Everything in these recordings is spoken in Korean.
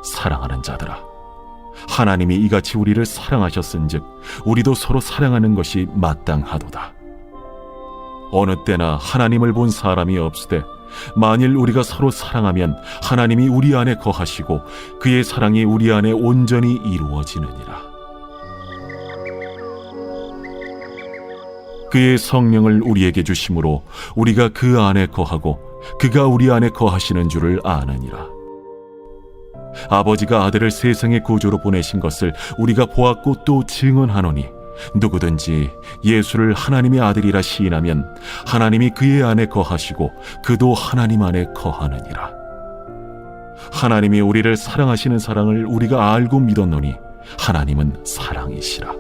사랑하는 자들아, 하나님이 이같이 우리를 사랑하셨은즉 우리도 서로 사랑하는 것이 마땅하도다. 어느 때나 하나님을 본 사람이 없으되 만일 우리가 서로 사랑하면 하나님이 우리 안에 거하시고 그의 사랑이 우리 안에 온전히 이루어지느니라. 그의 성령을 우리에게 주심으로 우리가 그 안에 거하고 그가 우리 안에 거하시는 줄을 아느니라. 아버지가 아들을 세상의 구주로 보내신 것을 우리가 보았고 또 증언하노니 누구든지 예수를 하나님의 아들이라 시인하면 하나님이 그의 안에 거하시고 그도 하나님 안에 거하느니라. 하나님이 우리를 사랑하시는 사랑을 우리가 알고 믿었노니 하나님은 사랑이시라.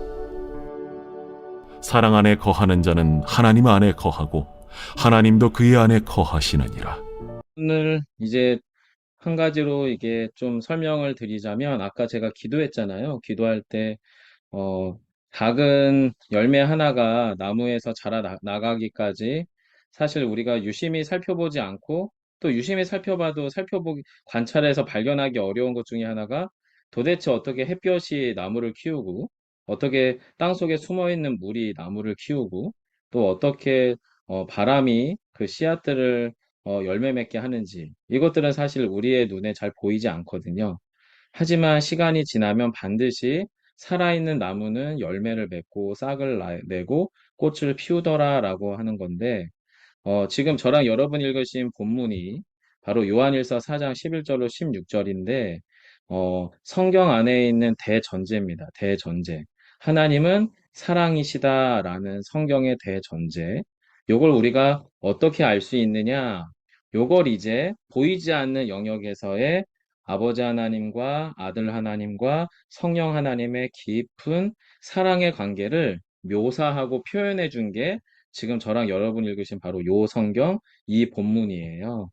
사랑 안에 거하는 자는 하나님 안에 거하고 하나님도 그의 안에 거하시느니라. 오늘 이제 한 가지로 이게 좀 설명을 드리자면, 아까 제가 기도했잖아요. 기도할 때 어, 작은 열매 하나가 나무에서 자라 나가기까지 사실 우리가 유심히 살펴보지 않고, 또 유심히 살펴봐도 관찰해서 발견하기 어려운 것 중에 하나가, 도대체 어떻게 햇볕이 나무를 키우고, 어떻게 땅속에 숨어 있는 물이 나무를 키우고, 또 어떻게 바람이 그 씨앗들을 열매 맺게 하는지, 이것들은 사실 우리의 눈에 잘 보이지 않거든요. 하지만 시간이 지나면 반드시 살아있는 나무는 열매를 맺고 싹을 내고 꽃을 피우더라라고 하는 건데, 지금 저랑 여러분 읽으신 본문이 바로 요한일서 4장 11절로 16절인데, 성경 안에 있는 대전제입니다. 대전제. 하나님은 사랑이시다라는 성경의 대전제. 요걸 우리가 어떻게 알 수 있느냐? 요걸 이제 보이지 않는 영역에서의 아버지 하나님과 아들 하나님과 성령 하나님의 깊은 사랑의 관계를 묘사하고 표현해 준 게 지금 저랑 여러분 읽으신 바로 요 성경, 이 본문이에요.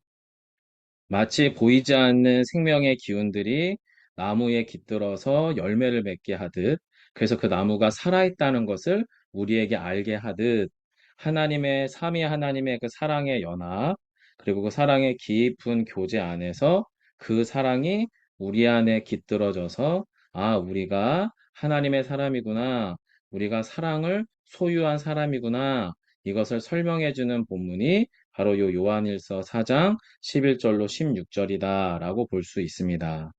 마치 보이지 않는 생명의 기운들이 나무에 깃들어서 열매를 맺게 하듯, 그래서 그 나무가 살아있다는 것을 우리에게 알게 하듯, 하나님의, 삼위 하나님의 그 사랑의 연합, 그리고 그 사랑의 깊은 교제 안에서 그 사랑이 우리 안에 깃들어져서, 아, 우리가 하나님의 사람이구나, 우리가 사랑을 소유한 사람이구나, 이것을 설명해주는 본문이 바로 요 요한일서 4장 11절로 16절이다라고 볼 수 있습니다.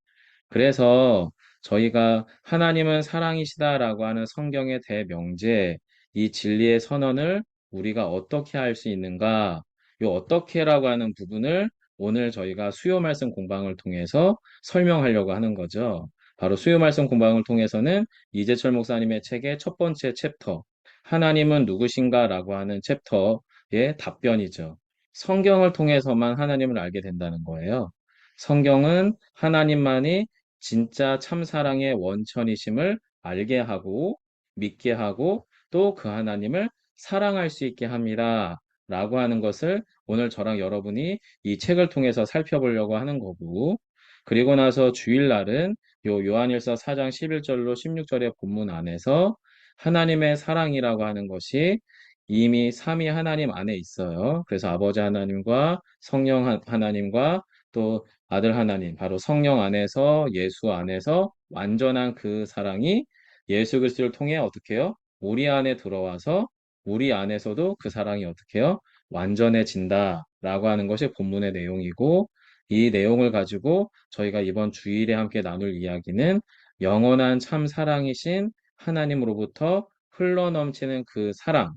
그래서 저희가 하나님은 사랑이시다라고 하는 성경의 대명제, 이 진리의 선언을 우리가 어떻게 할 수 있는가, 요 어떻게라고 하는 부분을 오늘 저희가 수요 말씀 공방을 통해서 설명하려고 하는 거죠. 바로 수요 말씀 공방을 통해서는 이재철 목사님의 책의 첫 번째 챕터, 하나님은 누구신가라고 하는 챕터의 답변이죠. 성경을 통해서만 하나님을 알게 된다는 거예요. 성경은 하나님만이 진짜 참사랑의 원천이심을 알게 하고 믿게 하고 또 그 하나님을 사랑할 수 있게 합니다. 라고 하는 것을 오늘 저랑 여러분이 이 책을 통해서 살펴보려고 하는 거고, 그리고 나서 주일날은 요 요한일서 4장 11절로 16절의 본문 안에서 하나님의 사랑이라고 하는 것이 이미 삼위 하나님 안에 있어요. 그래서 아버지 하나님과 성령 하나님과 또 아들 하나님, 바로 성령 안에서 예수 안에서 완전한 그 사랑이 예수 그리스도를 통해 어떻게 해요? 우리 안에 들어와서 우리 안에서도 그 사랑이 어떻게 해요? 완전해진다라고 하는 것이 본문의 내용이고, 이 내용을 가지고 저희가 이번 주일에 함께 나눌 이야기는 영원한 참 사랑이신 하나님으로부터 흘러넘치는 그 사랑,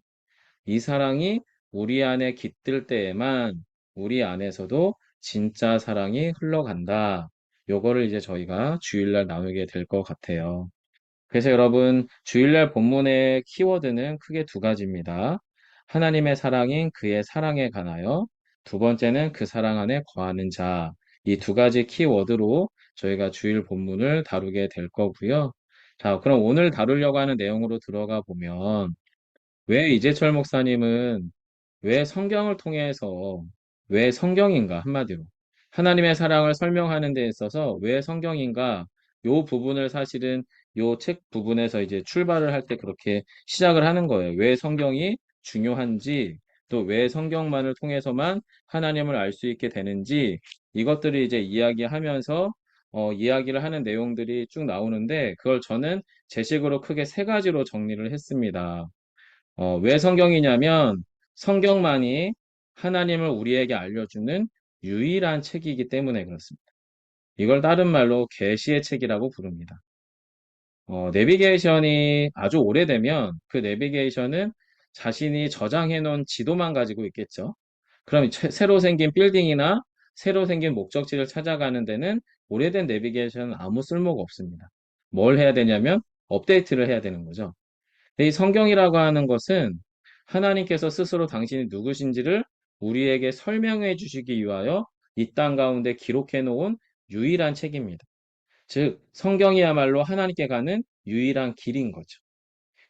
이 사랑이 우리 안에 깃들 때에만 우리 안에서도 진짜 사랑이 흘러간다. 요거를 이제 저희가 주일날 나누게 될 것 같아요. 그래서 여러분, 주일날 본문의 키워드는 크게 두 가지입니다. 하나님의 사랑인 그의 사랑에 관하여, 두 번째는 그 사랑 안에 거하는 자. 이 두 가지 키워드로 저희가 주일 본문을 다루게 될 거고요. 자, 그럼 오늘 다루려고 하는 내용으로 들어가 보면, 왜 이재철 목사님은 왜 성경을 통해서 왜 성경인가 한마디로 하나님의 사랑을 설명하는 데 있어서 왜 성경인가, 요 부분을 사실은 요 책 부분에서 이제 출발을 할 때 그렇게 시작을 하는 거예요. 왜 성경이 중요한지, 또 왜 성경만을 통해서만 하나님을 알 수 있게 되는지, 이것들을 이제 이야기하면서 이야기를 하는 내용들이 쭉 나오는데 그걸 저는 제 식으로 크게 세 가지로 정리를 했습니다. 왜 성경이냐면 성경만이 하나님을 우리에게 알려주는 유일한 책이기 때문에 그렇습니다. 이걸 다른 말로 계시의 책이라고 부릅니다. 내비게이션이 아주 오래되면 그 내비게이션은 자신이 저장해 놓은 지도만 가지고 있겠죠. 그럼 새로 생긴 빌딩이나 새로 생긴 목적지를 찾아가는 데는 오래된 내비게이션은 아무 쓸모가 없습니다. 뭘 해야 되냐면 업데이트를 해야 되는 거죠. 근데 이 성경이라고 하는 것은 하나님께서 스스로 당신이 누구신지를 우리에게 설명해 주시기 위하여 이 땅 가운데 기록해 놓은 유일한 책입니다. 즉, 성경이야말로 하나님께 가는 유일한 길인 거죠.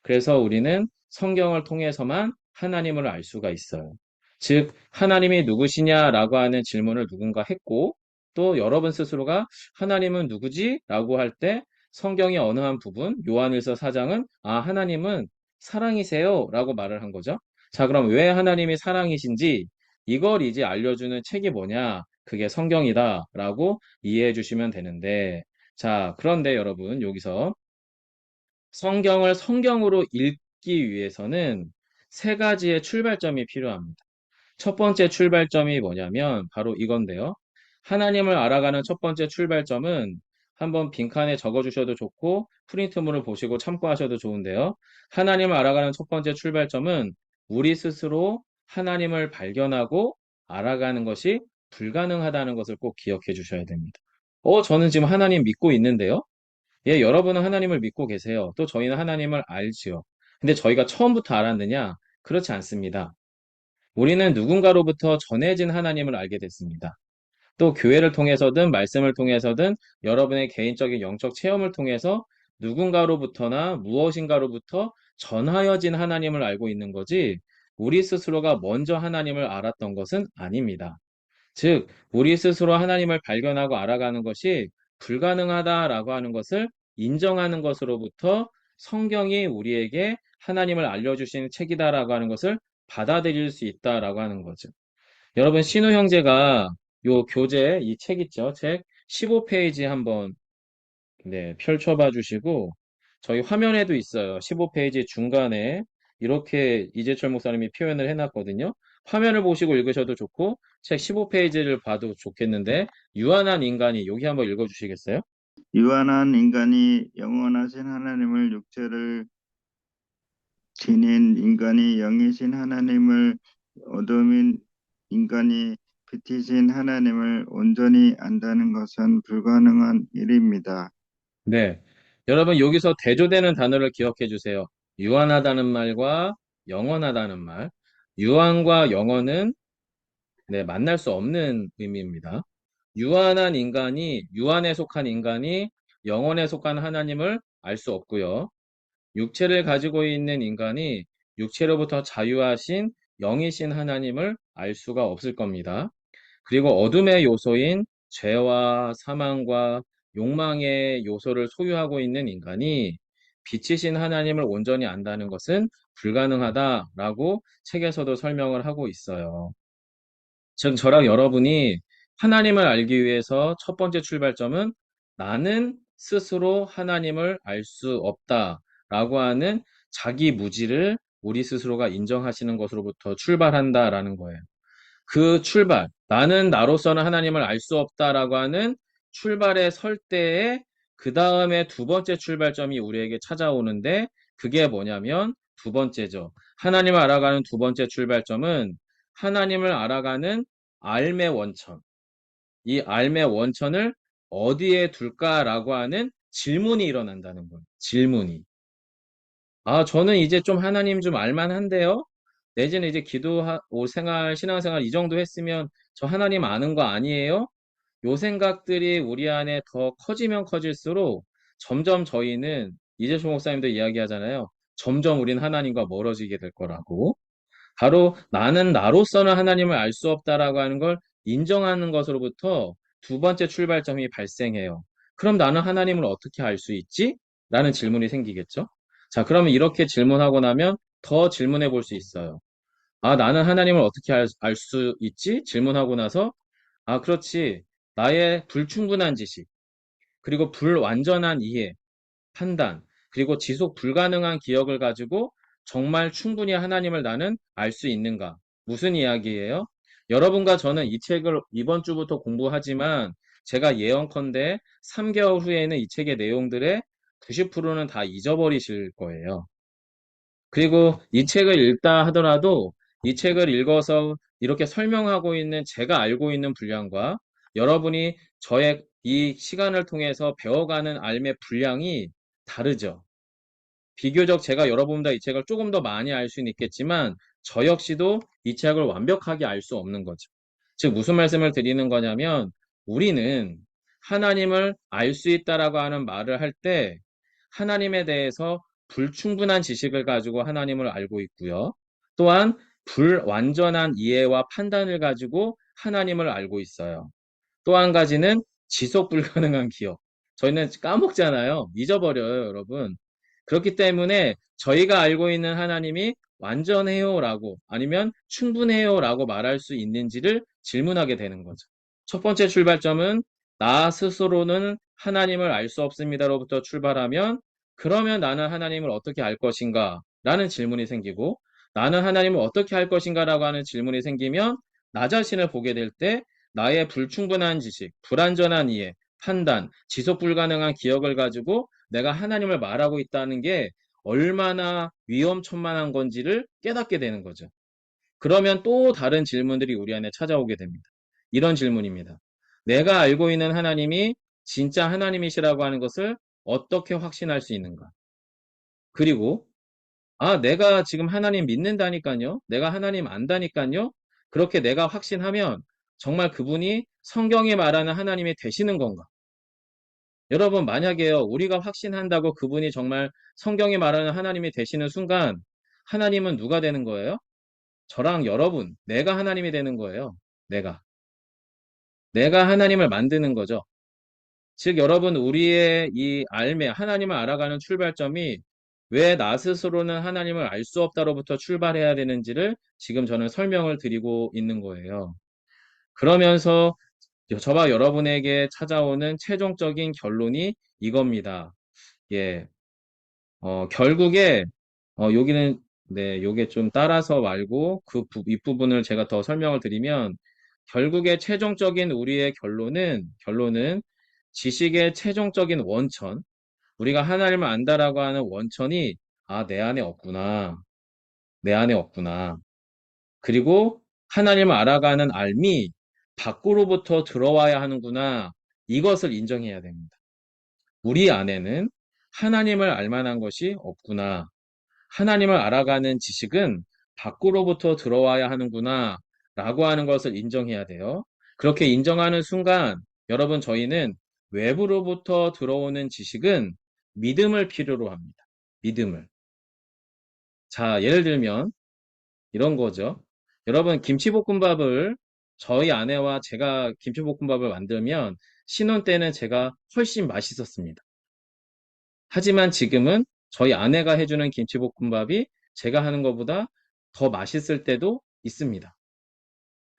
그래서 우리는 성경을 통해서만 하나님을 알 수가 있어요. 즉, 하나님이 누구시냐라고 하는 질문을 누군가 했고, 또 여러분 스스로가 하나님은 누구지? 라고 할 때 성경의 어느 한 부분, 요한일서 4장은 하나님은 사랑이세요 라고 말을 한 거죠. 자, 그럼 왜 하나님이 사랑이신지 이걸 이제 알려주는 책이 뭐냐? 그게 성경이다 라고 이해해 주시면 되는데, 자, 그런데 여러분, 여기서 성경을 성경으로 읽기 위해서는 세 가지의 출발점이 필요합니다. 첫 번째 출발점이 뭐냐면 바로 이건데요. 하나님을 알아가는 첫 번째 출발점은 한번 빈칸에 적어 주셔도 좋고 프린트물을 보시고 참고하셔도 좋은데요. 하나님을 알아가는 첫 번째 출발점은 우리 스스로 하나님을 발견하고 알아가는 것이 불가능하다는 것을 꼭 기억해 주셔야 됩니다. 저는 지금 하나님 믿고 있는데요. 예, 여러분은 하나님을 믿고 계세요. 또 저희는 하나님을 알지요. 근데 저희가 처음부터 알았느냐? 그렇지 않습니다. 우리는 누군가로부터 전해진 하나님을 알게 됐습니다. 또 교회를 통해서든 말씀을 통해서든 여러분의 개인적인 영적 체험을 통해서 누군가로부터나 무엇인가로부터 전하여진 하나님을 알고 있는 거지 우리 스스로가 먼저 하나님을 알았던 것은 아닙니다. 즉, 우리 스스로 하나님을 발견하고 알아가는 것이 불가능하다라고 하는 것을 인정하는 것으로부터 성경이 우리에게 하나님을 알려주시는 책이다라고 하는 것을 받아들일 수 있다라고 하는 거죠. 여러분, 신우 형제가 요 교재, 이 책 있죠? 책 15페이지 한번 네, 펼쳐봐 주시고 저희 화면에도 있어요. 15페이지 중간에 이렇게 이재철 목사님이 표현을 해놨거든요. 화면을 보시고 읽으셔도 좋고 책 15페이지를 봐도 좋겠는데 유한한 인간이 여기 한번 읽어주시겠어요? 유한한 인간이 영원하신 하나님을 육체를 지닌 인간이 영이신 하나님을 어둠인 인간이 빛이신 하나님을 온전히 안다는 것은 불가능한 일입니다. 네. 여러분 여기서 대조되는 단어를 기억해 주세요. 유한하다는 말과 영원하다는 말. 유한과 영원은 네, 만날 수 없는 의미입니다. 유한에 속한 인간이 영혼에 속한 하나님을 알 수 없고요. 육체를 가지고 있는 인간이 육체로부터 자유하신 영이신 하나님을 알 수가 없을 겁니다. 그리고 어둠의 요소인 죄와 사망과 욕망의 요소를 소유하고 있는 인간이 빛이신 하나님을 온전히 안다는 것은 불가능하다라고 책에서도 설명을 하고 있어요. 즉, 저랑 여러분이 하나님을 알기 위해서 첫 번째 출발점은 나는 스스로 하나님을 알 수 없다라고 하는 자기 무지를 우리 스스로가 인정하시는 것으로부터 출발한다라는 거예요. 그 출발, 나는 나로서는 하나님을 알 수 없다라고 하는 출발에 설 때에 그 다음에 두 번째 출발점이 우리에게 찾아오는데 그게 뭐냐면 두 번째죠. 하나님을 알아가는 두 번째 출발점은 하나님을 알아가는 알의 원천. 이 알의 원천을 어디에 둘까라고 하는 질문이 일어난다는 거예요. 질문이. 저는 이제 좀 하나님 좀 알만한데요? 내지는 이제 신앙생활 이 정도 했으면 저 하나님 아는 거 아니에요? 요 생각들이 우리 안에 더 커지면 커질수록 점점 저희는 이재수 목사님도 이야기하잖아요. 점점 우린 하나님과 멀어지게 될 거라고. 바로 나는 나로서는 하나님을 알 수 없다라고 하는 걸 인정하는 것으로부터 두 번째 출발점이 발생해요. 그럼 나는 하나님을 어떻게 알 수 있지? 라는 질문이 생기겠죠? 자, 그러면 이렇게 질문하고 나면 더 질문해 볼 수 있어요. 나는 하나님을 어떻게 알 수 있지? 질문하고 나서, 그렇지. 나의 불충분한 지식, 그리고 불완전한 이해, 판단, 그리고 지속 불가능한 기억을 가지고 정말 충분히 하나님을 나는 알 수 있는가? 무슨 이야기예요? 여러분과 저는 이 책을 이번 주부터 공부하지만 제가 예언컨대 3개월 후에는 이 책의 내용들의 90%는 다 잊어버리실 거예요. 그리고 이 책을 읽다 하더라도 이 책을 읽어서 이렇게 설명하고 있는 제가 알고 있는 분량과 여러분이 저의 이 시간을 통해서 배워가는 삶의 분량이 다르죠. 비교적 제가 여러분보다 이 책을 조금 더 많이 알 수는 있겠지만 저 역시도 이 책을 완벽하게 알 수 없는 거죠. 즉 무슨 말씀을 드리는 거냐면 우리는 하나님을 알 수 있다라고 하는 말을 할 때 하나님에 대해서 불충분한 지식을 가지고 하나님을 알고 있고요. 또한 불완전한 이해와 판단을 가지고 하나님을 알고 있어요. 또 한 가지는 지속 불가능한 기억. 저희는 까먹잖아요. 잊어버려요, 여러분. 그렇기 때문에 저희가 알고 있는 하나님이 완전해요라고 아니면 충분해요라고 말할 수 있는지를 질문하게 되는 거죠. 첫 번째 출발점은 나 스스로는 하나님을 알 수 없습니다로부터 출발하면 그러면 나는 하나님을 어떻게 알 것인가? 라는 질문이 생기고 나는 하나님을 어떻게 할 것인가라고 하는 질문이 생기면 나 자신을 보게 될 때 나의 불충분한 지식, 불완전한 이해, 판단, 지속 불가능한 기억을 가지고 내가 하나님을 말하고 있다는 게 얼마나 위험천만한 건지를 깨닫게 되는 거죠. 그러면 또 다른 질문들이 우리 안에 찾아오게 됩니다. 이런 질문입니다. 내가 알고 있는 하나님이 진짜 하나님이시라고 하는 것을 어떻게 확신할 수 있는가? 그리고 내가 지금 하나님 믿는다니까요. 내가 하나님 안다니까요. 그렇게 내가 확신하면 정말 그분이 성경에 말하는 하나님이 되시는 건가? 여러분, 만약에요, 우리가 확신한다고 그분이 정말 성경에 말하는 하나님이 되시는 순간, 하나님은 누가 되는 거예요? 저랑 여러분, 내가 하나님이 되는 거예요. 내가. 내가 하나님을 만드는 거죠. 즉, 여러분, 우리의 이 알매, 하나님을 알아가는 출발점이 왜 나 스스로는 하나님을 알 수 없다로부터 출발해야 되는지를 지금 저는 설명을 드리고 있는 거예요. 그러면서 저와 여러분에게 찾아오는 최종적인 결론이 이겁니다. 예, 결국에, 여기는, 네, 요게 좀 따라서 말고, 윗부분을 제가 더 설명을 드리면, 결국에 최종적인 우리의 결론은 지식의 최종적인 원천, 우리가 하나님을 안다라고 하는 원천이, 내 안에 없구나. 내 안에 없구나. 그리고 하나님을 알아가는 알미, 밖으로부터 들어와야 하는구나. 이것을 인정해야 됩니다. 우리 안에는 하나님을 알 만한 것이 없구나. 하나님을 알아가는 지식은 밖으로부터 들어와야 하는구나. 라고 하는 것을 인정해야 돼요. 그렇게 인정하는 순간, 여러분, 저희는 외부로부터 들어오는 지식은 믿음을 필요로 합니다. 믿음을. 자, 예를 들면, 이런 거죠. 여러분, 김치볶음밥을 저희 아내와 제가 김치볶음밥을 만들면 신혼 때는 제가 훨씬 맛있었습니다. 하지만 지금은 저희 아내가 해주는 김치볶음밥이 제가 하는 것보다 더 맛있을 때도 있습니다.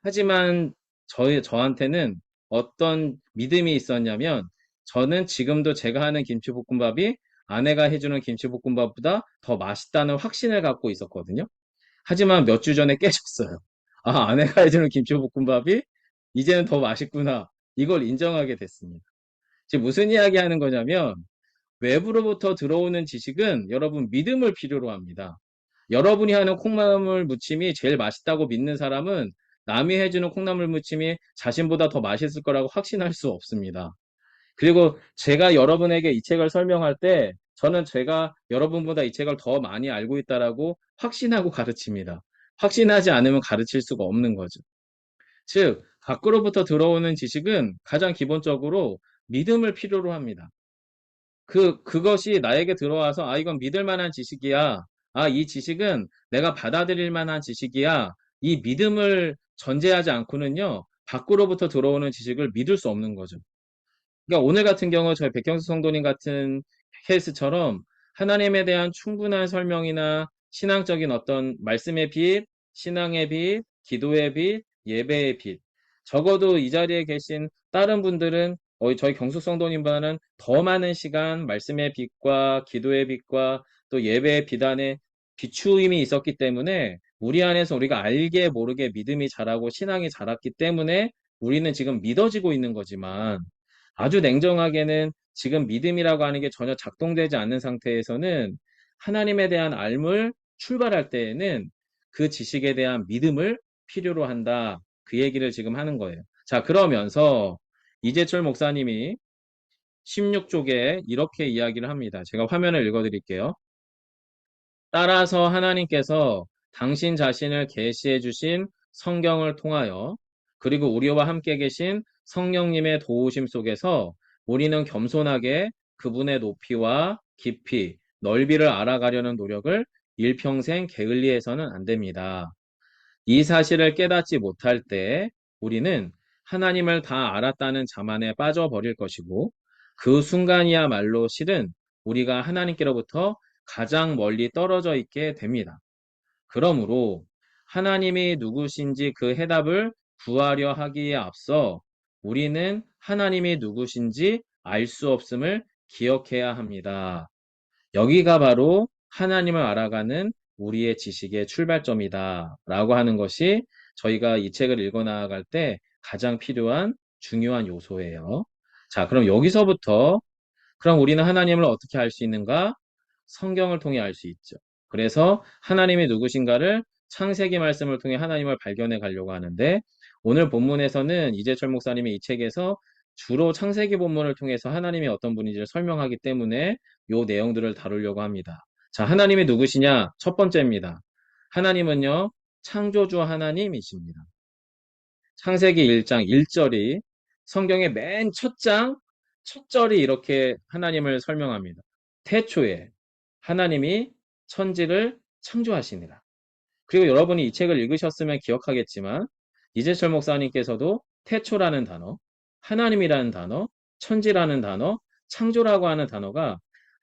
하지만 저한테는 어떤 믿음이 있었냐면 저는 지금도 제가 하는 김치볶음밥이 아내가 해주는 김치볶음밥보다 더 맛있다는 확신을 갖고 있었거든요. 하지만 몇 주 전에 깨졌어요. 아내가 해주는 김치볶음밥이 이제는 더 맛있구나. 이걸 인정하게 됐습니다. 지금 무슨 이야기 하는 거냐면 외부로부터 들어오는 지식은 여러분 믿음을 필요로 합니다. 여러분이 하는 콩나물 무침이 제일 맛있다고 믿는 사람은 남이 해주는 콩나물 무침이 자신보다 더 맛있을 거라고 확신할 수 없습니다. 그리고 제가 여러분에게 이 책을 설명할 때 저는 제가 여러분보다 이 책을 더 많이 알고 있다라고 확신하고 가르칩니다. 확신하지 않으면 가르칠 수가 없는 거죠. 즉, 밖으로부터 들어오는 지식은 가장 기본적으로 믿음을 필요로 합니다. 그것이 나에게 들어와서, 이건 믿을 만한 지식이야. 이 지식은 내가 받아들일 만한 지식이야. 이 믿음을 전제하지 않고는요, 밖으로부터 들어오는 지식을 믿을 수 없는 거죠. 그러니까 오늘 같은 경우 저희 백경수 성도님 같은 케이스처럼 하나님에 대한 충분한 설명이나 신앙적인 어떤 말씀의 빛, 신앙의 빛, 기도의 빛, 예배의 빛. 적어도 이 자리에 계신 다른 분들은 저희 경숙 성도님보다는 더 많은 시간 말씀의 빛과 기도의 빛과 또 예배의 비단에 비추임이 있었기 때문에 우리 안에서 우리가 알게 모르게 믿음이 자라고 신앙이 자랐기 때문에 우리는 지금 믿어지고 있는 거지만 아주 냉정하게는 지금 믿음이라고 하는 게 전혀 작동되지 않는 상태에서는 하나님에 대한 알물 출발할 때에는 그 지식에 대한 믿음을 필요로 한다. 그 얘기를 지금 하는 거예요. 자, 그러면서 이재철 목사님이 16쪽에 이렇게 이야기를 합니다. 제가 화면을 읽어드릴게요. 따라서 하나님께서 당신 자신을 계시해 주신 성경을 통하여 그리고 우리와 함께 계신 성령님의 도우심 속에서 우리는 겸손하게 그분의 높이와 깊이, 넓이를 알아가려는 노력을 일평생 게을리해서는 안 됩니다. 이 사실을 깨닫지 못할 때 우리는 하나님을 다 알았다는 자만에 빠져버릴 것이고 그 순간이야말로 실은 우리가 하나님께로부터 가장 멀리 떨어져 있게 됩니다. 그러므로 하나님이 누구신지 그 해답을 구하려 하기에 앞서 우리는 하나님이 누구신지 알 수 없음을 기억해야 합니다. 여기가 바로 하나님을 알아가는 우리의 지식의 출발점이다. 라고 하는 것이 저희가 이 책을 읽어 나아갈 때 가장 필요한 중요한 요소예요. 자, 그럼 여기서부터 그럼 우리는 하나님을 어떻게 알 수 있는가? 성경을 통해 알 수 있죠. 그래서 하나님이 누구신가를 창세기 말씀을 통해 하나님을 발견해 가려고 하는데 오늘 본문에서는 이재철 목사님이 이 책에서 주로 창세기 본문을 통해서 하나님이 어떤 분인지를 설명하기 때문에 요 내용들을 다루려고 합니다. 자, 하나님이 누구시냐? 첫 번째입니다. 하나님은요, 창조주 하나님이십니다. 창세기 1장 1절이 성경의 맨 첫 장, 첫 절이 이렇게 하나님을 설명합니다. 태초에 하나님이 천지를 창조하시니라. 그리고 여러분이 이 책을 읽으셨으면 기억하겠지만 이재철 목사님께서도 태초라는 단어, 하나님이라는 단어, 천지라는 단어, 창조라고 하는 단어가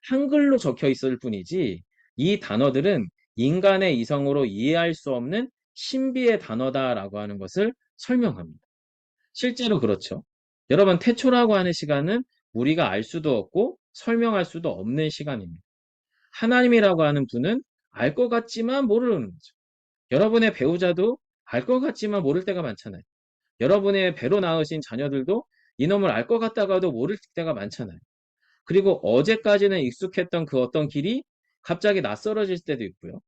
한글로 적혀 있을 뿐이지 이 단어들은 인간의 이성으로 이해할 수 없는 신비의 단어다라고 하는 것을 설명합니다. 실제로 그렇죠. 여러분, 태초라고 하는 시간은 우리가 알 수도 없고 설명할 수도 없는 시간입니다. 하나님이라고 하는 분은 알 것 같지만 모르는 거죠. 여러분의 배우자도 알 것 같지만 모를 때가 많잖아요. 여러분의 배로 낳으신 자녀들도 이놈을 알 것 같다가도 모를 때가 많잖아요. 그리고 어제까지는 익숙했던 그 어떤 길이 갑자기 낯설어질 때도 있고요.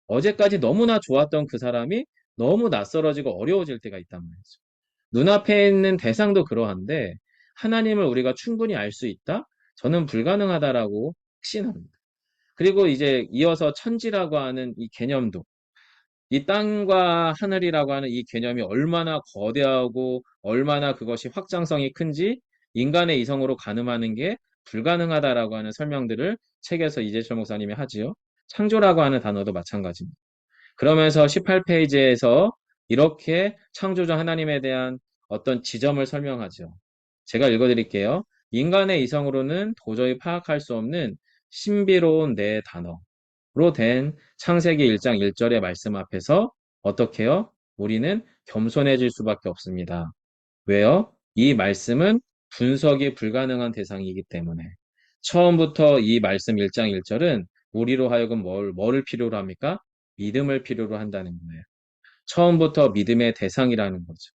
어제까지 너무나 좋았던 그 사람이 너무 낯설어지고 어려워질 때가 있단 말이죠. 눈앞에 있는 대상도 그러한데 하나님을 우리가 충분히 알 수 있다? 저는 불가능하다라고 확신합니다. 그리고 이제 이어서 천지라고 하는 이 개념도 이 땅과 하늘이라고 하는 이 개념이 얼마나 거대하고 얼마나 그것이 확장성이 큰지 인간의 이성으로 가늠하는 게 불가능하다라고 하는 설명들을 책에서 이재철 목사님이 하지요. 창조라고 하는 단어도 마찬가지입니다. 그러면서 18페이지에서 이렇게 창조주 하나님에 대한 어떤 지점을 설명하죠. 제가 읽어드릴게요. 인간의 이성으로는 도저히 파악할 수 없는 신비로운 네 단어로 된 창세기 1장 1절의 말씀 앞에서 어떻게 해요? 우리는 겸손해질 수밖에 없습니다. 왜요? 이 말씀은 분석이 불가능한 대상이기 때문에. 처음부터 이 말씀 1장 1절은 우리로 하여금 뭐를 필요로 합니까? 믿음을 필요로 한다는 거예요. 처음부터 믿음의 대상이라는 거죠.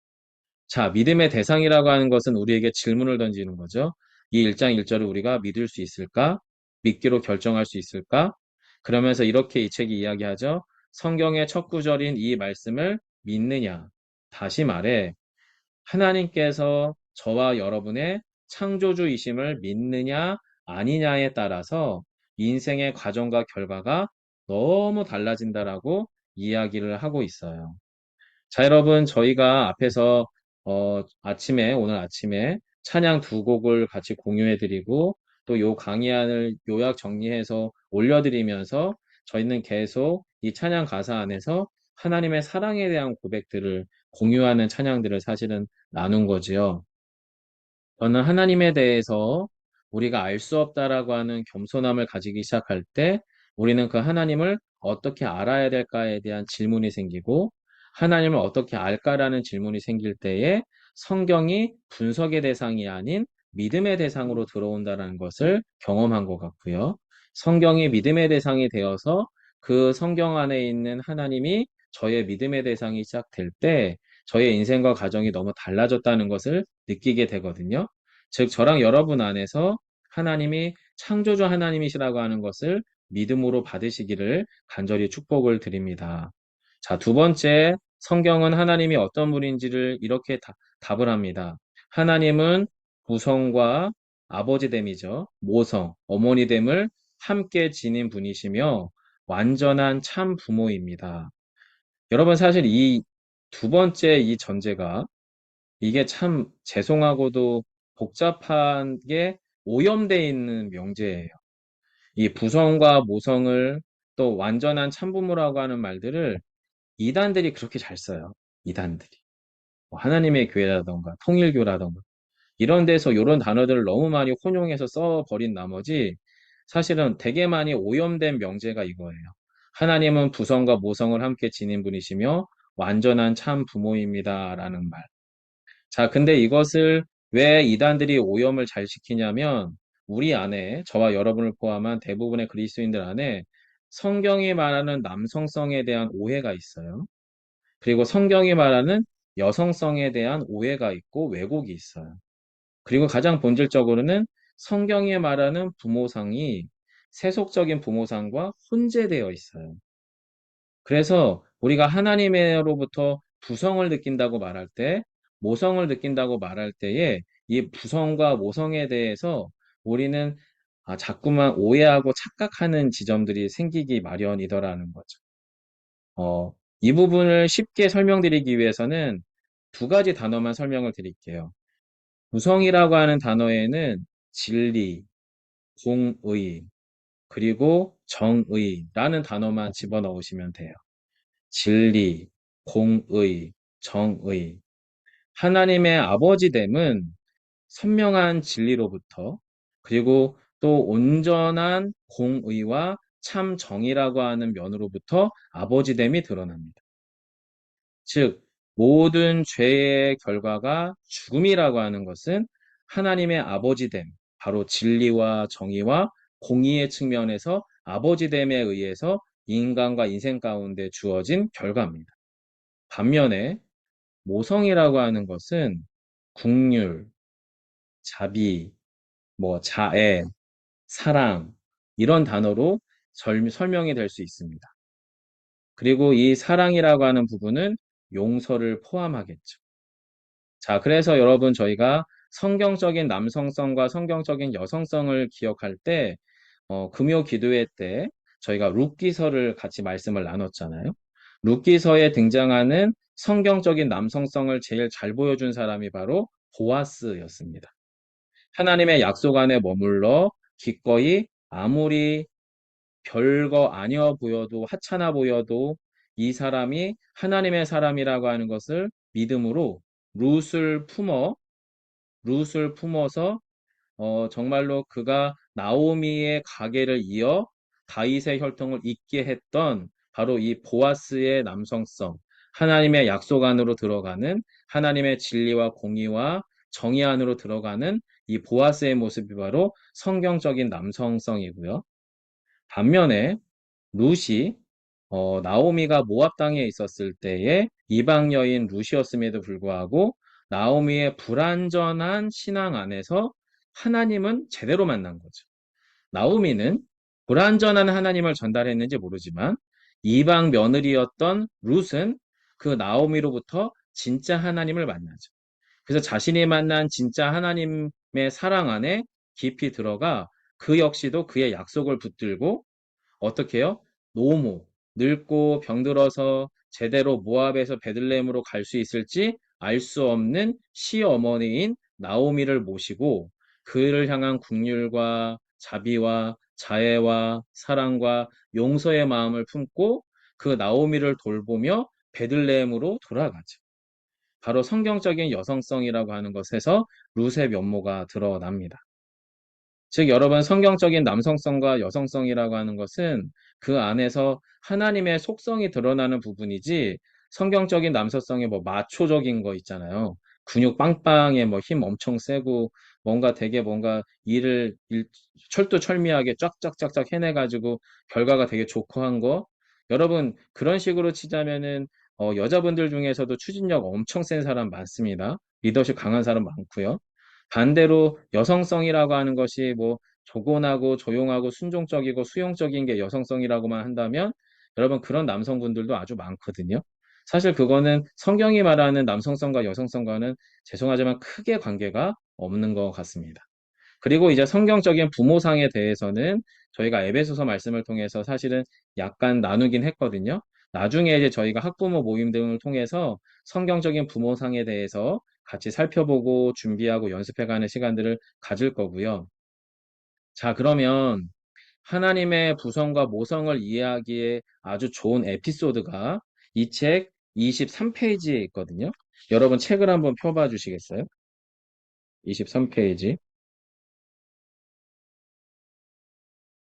자, 믿음의 대상이라고 하는 것은 우리에게 질문을 던지는 거죠. 이 1장 1절을 우리가 믿을 수 있을까? 믿기로 결정할 수 있을까? 그러면서 이렇게 이 책이 이야기하죠. 성경의 첫 구절인 이 말씀을 믿느냐? 다시 말해, 하나님께서 저와 여러분의 창조주이심을 믿느냐, 아니냐에 따라서 인생의 과정과 결과가 너무 달라진다라고 이야기를 하고 있어요. 자, 여러분, 저희가 앞에서 오늘 아침에 찬양 두 곡을 같이 공유해 드리고 또 요 강의안을 요약 정리해서 올려드리면서 저희는 계속 이 찬양 가사 안에서 하나님의 사랑에 대한 고백들을 공유하는 찬양들을 사실은 나눈 거지요. 저는 하나님에 대해서 우리가 알 수 없다라고 하는 겸손함을 가지기 시작할 때 우리는 그 하나님을 어떻게 알아야 될까에 대한 질문이 생기고 하나님을 어떻게 알까라는 질문이 생길 때에 성경이 분석의 대상이 아닌 믿음의 대상으로 들어온다는 것을 경험한 것 같고요. 성경이 믿음의 대상이 되어서 그 성경 안에 있는 하나님이 저의 믿음의 대상이 시작될 때 저의 인생과 가정이 너무 달라졌다는 것을 느끼게 되거든요. 즉, 저랑 여러분 안에서 하나님이 창조주 하나님이시라고 하는 것을 믿음으로 받으시기를 간절히 축복을 드립니다. 자, 두 번째, 성경은 하나님이 어떤 분인지를 이렇게 답을 합니다. 하나님은 부성과 아버지됨이죠. 모성, 어머니됨을 함께 지닌 분이시며 완전한 참 부모입니다. 여러분, 사실 이 두 번째 이 전제가 이게 참 죄송하고도 복잡하게 오염되어 있는 명제예요. 이 부성과 모성을 또 완전한 참부모라고 하는 말들을 이단들이 그렇게 잘 써요. 이단들이. 뭐 하나님의 교회라던가 통일교라던가 이런 데서 이런 단어들을 너무 많이 혼용해서 써버린 나머지 사실은 되게 많이 오염된 명제가 이거예요. 하나님은 부성과 모성을 함께 지닌 분이시며 완전한 참 부모입니다라는 말. 자, 근데 이것을 왜 이단들이 오염을 잘 시키냐면 우리 안에 저와 여러분을 포함한 대부분의 그리스도인들 안에 성경이 말하는 남성성에 대한 오해가 있어요. 그리고 성경이 말하는 여성성에 대한 오해가 있고 왜곡이 있어요. 그리고 가장 본질적으로는 성경이 말하는 부모상이 세속적인 부모상과 혼재되어 있어요. 그래서 우리가 하나님으로부터 부성을 느낀다고 말할 때, 모성을 느낀다고 말할 때에 이 부성과 모성에 대해서 우리는 자꾸만 오해하고 착각하는 지점들이 생기기 마련이더라는 거죠. 이 부분을 쉽게 설명드리기 위해서는 두 가지 단어만 설명을 드릴게요. 부성이라고 하는 단어에는 진리, 공의, 그리고 정의라는 단어만 집어넣으시면 돼요. 진리, 공의, 정의. 하나님의 아버지됨은 선명한 진리로부터 그리고 또 온전한 공의와 참 정의라고 하는 면으로부터 아버지됨이 드러납니다. 즉, 모든 죄의 결과가 죽음이라고 하는 것은 하나님의 아버지됨, 바로 진리와 정의와 공의의 측면에서 아버지됨에 의해서 인간과 인생 가운데 주어진 결과입니다. 반면에 모성이라고 하는 것은 국률, 자비, 자애, 사랑 이런 단어로 설명이 될 수 있습니다. 그리고 이 사랑이라고 하는 부분은 용서를 포함하겠죠. 자, 그래서 여러분 저희가 성경적인 남성성과 성경적인 여성성을 기억할 때 금요 기도회 때 저희가 룻기서를 같이 말씀을 나눴잖아요. 룻기서에 등장하는 성경적인 남성성을 제일 잘 보여준 사람이 바로 보아스였습니다. 하나님의 약속 안에 머물러 기꺼이 아무리 별거 아니어 보여도 하찮아 보여도 이 사람이 하나님의 사람이라고 하는 것을 믿음으로 룻을 품어 룻을 품어서 정말로 그가 나오미의 가계를 이어 다윗의 혈통을 잇게 했던 바로 이 보아스의 남성성, 하나님의 약속 안으로 들어가는 하나님의 진리와 공의와 정의 안으로 들어가는 이 보아스의 모습이 바로 성경적인 남성성이고요. 반면에 룻이 나오미가 모압 땅에 있었을 때에 이방 여인 룻이었음에도 불구하고 나오미의 불완전한 신앙 안에서 하나님은 제대로 만난 거죠. 나오미는 불완전한 하나님을 전달했는지 모르지만 이방 며느리였던 룻은 그 나오미로부터 진짜 하나님을 만나죠. 그래서 자신이 만난 진짜 하나님의 사랑 안에 깊이 들어가 그 역시도 그의 약속을 붙들고 어떻게 해요? 노모, 늙고 병들어서 제대로 모압에서 베들레헴으로 갈 수 있을지 알 수 없는 시어머니인 나오미를 모시고 그를 향한 긍휼과 자비와 자애와 사랑과 용서의 마음을 품고 그 나오미를 돌보며 베들레헴으로 돌아가죠. 바로 성경적인 여성성이라고 하는 것에서 룻의 면모가 드러납니다. 즉, 여러분, 성경적인 남성성과 여성성이라고 하는 것은 그 안에서 하나님의 속성이 드러나는 부분이지, 성경적인 남성성이 마초적인 거 있잖아요. 근육 빵빵해, 힘 엄청 세고, 뭔가 일을 철두철미하게 쫙쫙쫙쫙 해내가지고 결과가 되게 좋고 한 거. 여러분, 그런 식으로 치자면은, 여자분들 중에서도 추진력 엄청 센 사람 많습니다. 리더십 강한 사람 많고요. 반대로 여성성이라고 하는 것이 뭐 조곤하고 조용하고 순종적이고 수용적인 게 여성성이라고만 한다면 여러분 그런 남성분들도 아주 많거든요. 사실 그거는 성경이 말하는 남성성과 여성성과는 죄송하지만 크게 관계가 없는 것 같습니다. 그리고 이제 성경적인 부모상에 대해서는 저희가 에베소서 말씀을 통해서 사실은 약간 나누긴 했거든요. 나중에 이제 저희가 학부모 모임 등을 통해서 성경적인 부모상에 대해서 같이 살펴보고 준비하고 연습해가는 시간들을 가질 거고요. 자, 그러면 하나님의 부성과 모성을 이해하기에 아주 좋은 에피소드가 이 책 23페이지에 있거든요. 여러분 책을 한번 펴봐 주시겠어요? 23페이지.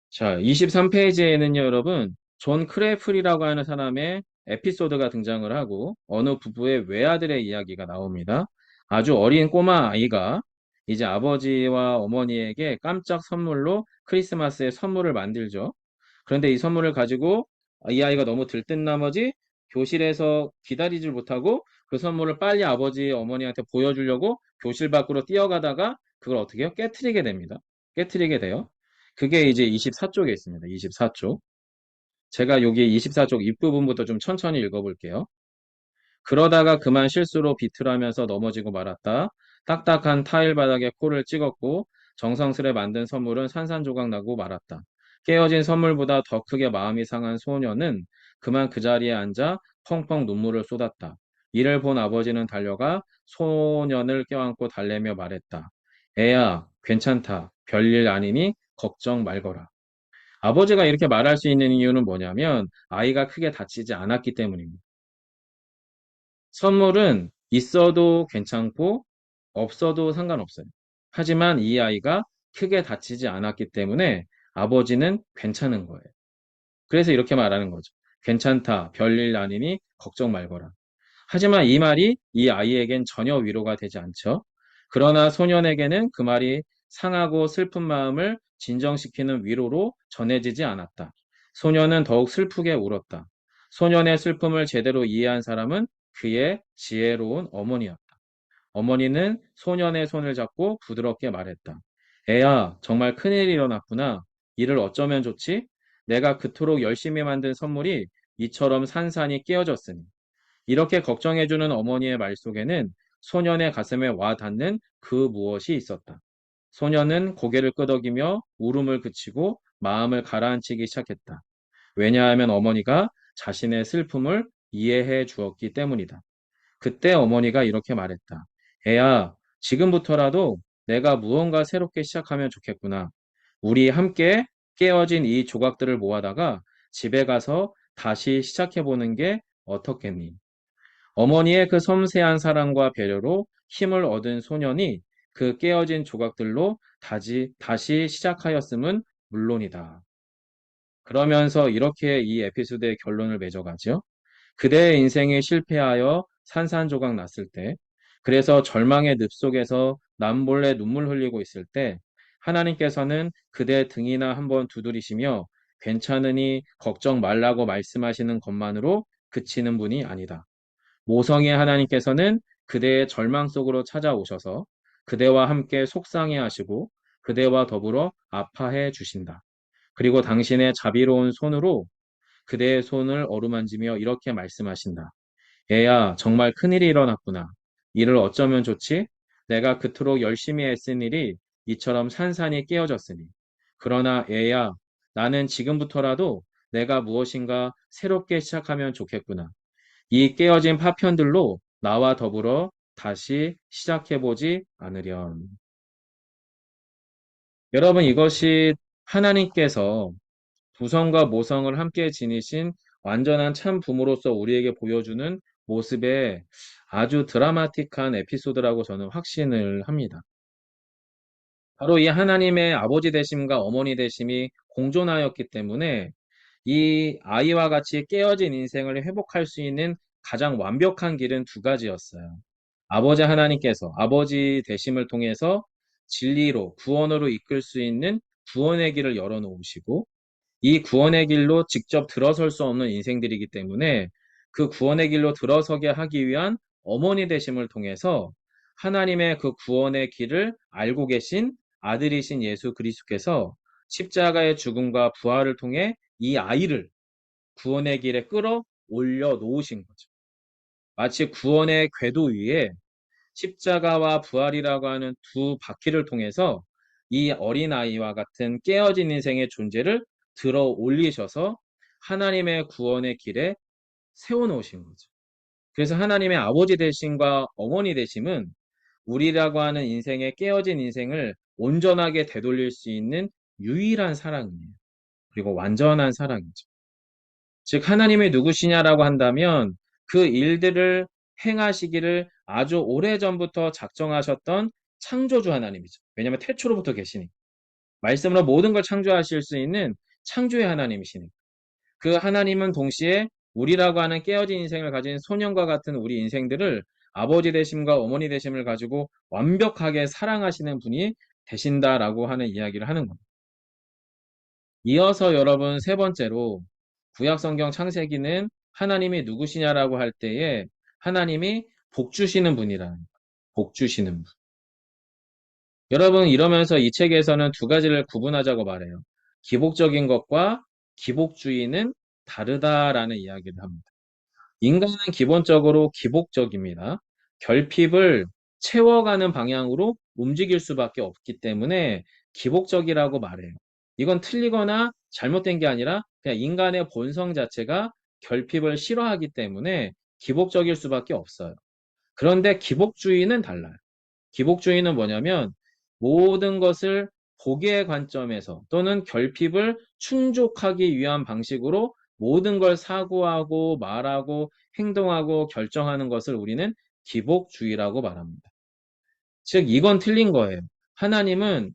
자, 23페이지에는요, 여러분, 존 크래플이라고 하는 사람의 에피소드가 등장을 하고 어느 부부의 외아들의 이야기가 나옵니다. 아주 어린 꼬마 아이가 이제 아버지와 어머니에게 깜짝 선물로 크리스마스에 선물을 만들죠. 그런데 이 선물을 가지고 이 아이가 너무 들뜬 나머지 교실에서 기다리질 못하고 그 선물을 빨리 아버지, 어머니한테 보여주려고 교실 밖으로 뛰어가다가 그걸 어떻게 해요? 깨트리게 됩니다. 깨트리게 돼요. 그게 이제 24쪽에 있습니다. 24쪽. 제가 여기 24쪽 입부분부터 좀 천천히 읽어볼게요. 그러다가 그만 실수로 비틀하면서 넘어지고 말았다. 딱딱한 타일 바닥에 코를 찍었고 정성스레 만든 선물은 산산조각 나고 말았다. 깨어진 선물보다 더 크게 마음이 상한 소녀는 그만 그 자리에 앉아 펑펑 눈물을 쏟았다. 이를 본 아버지는 달려가 소년을 껴안고 달래며 말했다. 애야, 괜찮다. 별일 아니니 걱정 말거라. 아버지가 이렇게 말할 수 있는 이유는 뭐냐면 아이가 크게 다치지 않았기 때문입니다. 선물은 있어도 괜찮고 없어도 상관없어요. 하지만 이 아이가 크게 다치지 않았기 때문에 아버지는 괜찮은 거예요. 그래서 이렇게 말하는 거죠. 괜찮다. 별일 아니니 걱정 말거라. 하지만 이 말이 이 아이에겐 전혀 위로가 되지 않죠. 그러나 소년에게는 그 말이 상하고 슬픈 마음을 진정시키는 위로로 전해지지 않았다. 소년은 더욱 슬프게 울었다. 소년의 슬픔을 제대로 이해한 사람은 그의 지혜로운 어머니였다. 어머니는 소년의 손을 잡고 부드럽게 말했다. 애야, 정말 큰일이 일어났구나. 이를 어쩌면 좋지? 내가 그토록 열심히 만든 선물이 이처럼 산산이 깨어졌으니. 이렇게 걱정해주는 어머니의 말 속에는 소년의 가슴에 와 닿는 그 무엇이 있었다. 소년은 고개를 끄덕이며 울음을 그치고 마음을 가라앉히기 시작했다. 왜냐하면 어머니가 자신의 슬픔을 이해해 주었기 때문이다. 그때 어머니가 이렇게 말했다. 애야, 지금부터라도 내가 무언가 새롭게 시작하면 좋겠구나. 우리 함께 깨어진 이 조각들을 모아다가 집에 가서 다시 시작해보는 게 어떻겠니? 어머니의 그 섬세한 사랑과 배려로 힘을 얻은 소년이 그 깨어진 조각들로 다시 시작하였음은 물론이다. 그러면서 이렇게 이 에피소드의 결론을 맺어가죠. 그대의 인생이 실패하여 산산조각 났을 때, 그래서 절망의 늪속에서 남몰래 눈물 흘리고 있을 때, 하나님께서는 그대 등이나 한번 두드리시며 괜찮으니 걱정 말라고 말씀하시는 것만으로 그치는 분이 아니다. 모성의 하나님께서는 그대의 절망 속으로 찾아오셔서 그대와 함께 속상해 하시고 그대와 더불어 아파해 주신다. 그리고 당신의 자비로운 손으로 그대의 손을 어루만지며 이렇게 말씀하신다. 애야, 정말 큰일이 일어났구나. 이를 어쩌면 좋지? 내가 그토록 열심히 애쓴 일이 이처럼 산산이 깨어졌으니. 그러나 애야, 나는 지금부터라도 내가 무엇인가 새롭게 시작하면 좋겠구나. 이 깨어진 파편들로 나와 더불어 다시 시작해보지 않으련. 여러분, 이것이 하나님께서 부성과 모성을 함께 지니신 완전한 참 부모로서 우리에게 보여주는 모습의 아주 드라마틱한 에피소드라고 저는 확신을 합니다. 바로 이 하나님의 아버지 되심과 어머니 되심이 공존하였기 때문에 이 아이와 같이 깨어진 인생을 회복할 수 있는 가장 완벽한 길은 두 가지였어요. 아버지 하나님께서 아버지 되심을 통해서 진리로, 구원으로 이끌 수 있는 구원의 길을 열어놓으시고, 이 구원의 길로 직접 들어설 수 없는 인생들이기 때문에 그 구원의 길로 들어서게 하기 위한 어머니 되심을 통해서 하나님의 그 구원의 길을 알고 계신 아들이신 예수 그리스도께서 십자가의 죽음과 부활을 통해 이 아이를 구원의 길에 끌어 올려 놓으신 거죠. 마치 구원의 궤도 위에 십자가와 부활이라고 하는 두 바퀴를 통해서 이 어린아이와 같은 깨어진 인생의 존재를 들어 올리셔서 하나님의 구원의 길에 세워놓으신 거죠. 그래서 하나님의 아버지 되심과 어머니 되심은 우리라고 하는 인생의 깨어진 인생을 온전하게 되돌릴 수 있는 유일한 사랑이에요. 그리고 완전한 사랑이죠. 즉 하나님이 누구시냐라고 한다면 그 일들을 행하시기를 아주 오래전부터 작정하셨던 창조주 하나님이죠. 왜냐하면 태초로부터 계시니까. 말씀으로 모든 걸 창조하실 수 있는 창조의 하나님이시니까. 그 하나님은 동시에 우리라고 하는 깨어진 인생을 가진 소년과 같은 우리 인생들을 아버지 되심과 어머니 되심을 가지고 완벽하게 사랑하시는 분이 되신다라고 하는 이야기를 하는 겁니다. 이어서 여러분 세 번째로 구약성경 창세기는 하나님이 누구시냐라고 할 때에 하나님이 복 주시는 분이라는 거예요. 복 주시는 분. 여러분 이러면서 이 책에서는 두 가지를 구분하자고 말해요. 기복적인 것과 기복주의는 다르다라는 이야기를 합니다. 인간은 기본적으로 기복적입니다. 결핍을 채워가는 방향으로 움직일 수밖에 없기 때문에 기복적이라고 말해요. 이건 틀리거나 잘못된 게 아니라 그냥 인간의 본성 자체가 결핍을 싫어하기 때문에 기복적일 수밖에 없어요. 그런데 기복주의는 달라요. 기복주의는 뭐냐면 모든 것을 복의 관점에서 또는 결핍을 충족하기 위한 방식으로 모든 걸 사고하고 말하고 행동하고 결정하는 것을 우리는 기복주의라고 말합니다. 즉 이건 틀린 거예요. 하나님은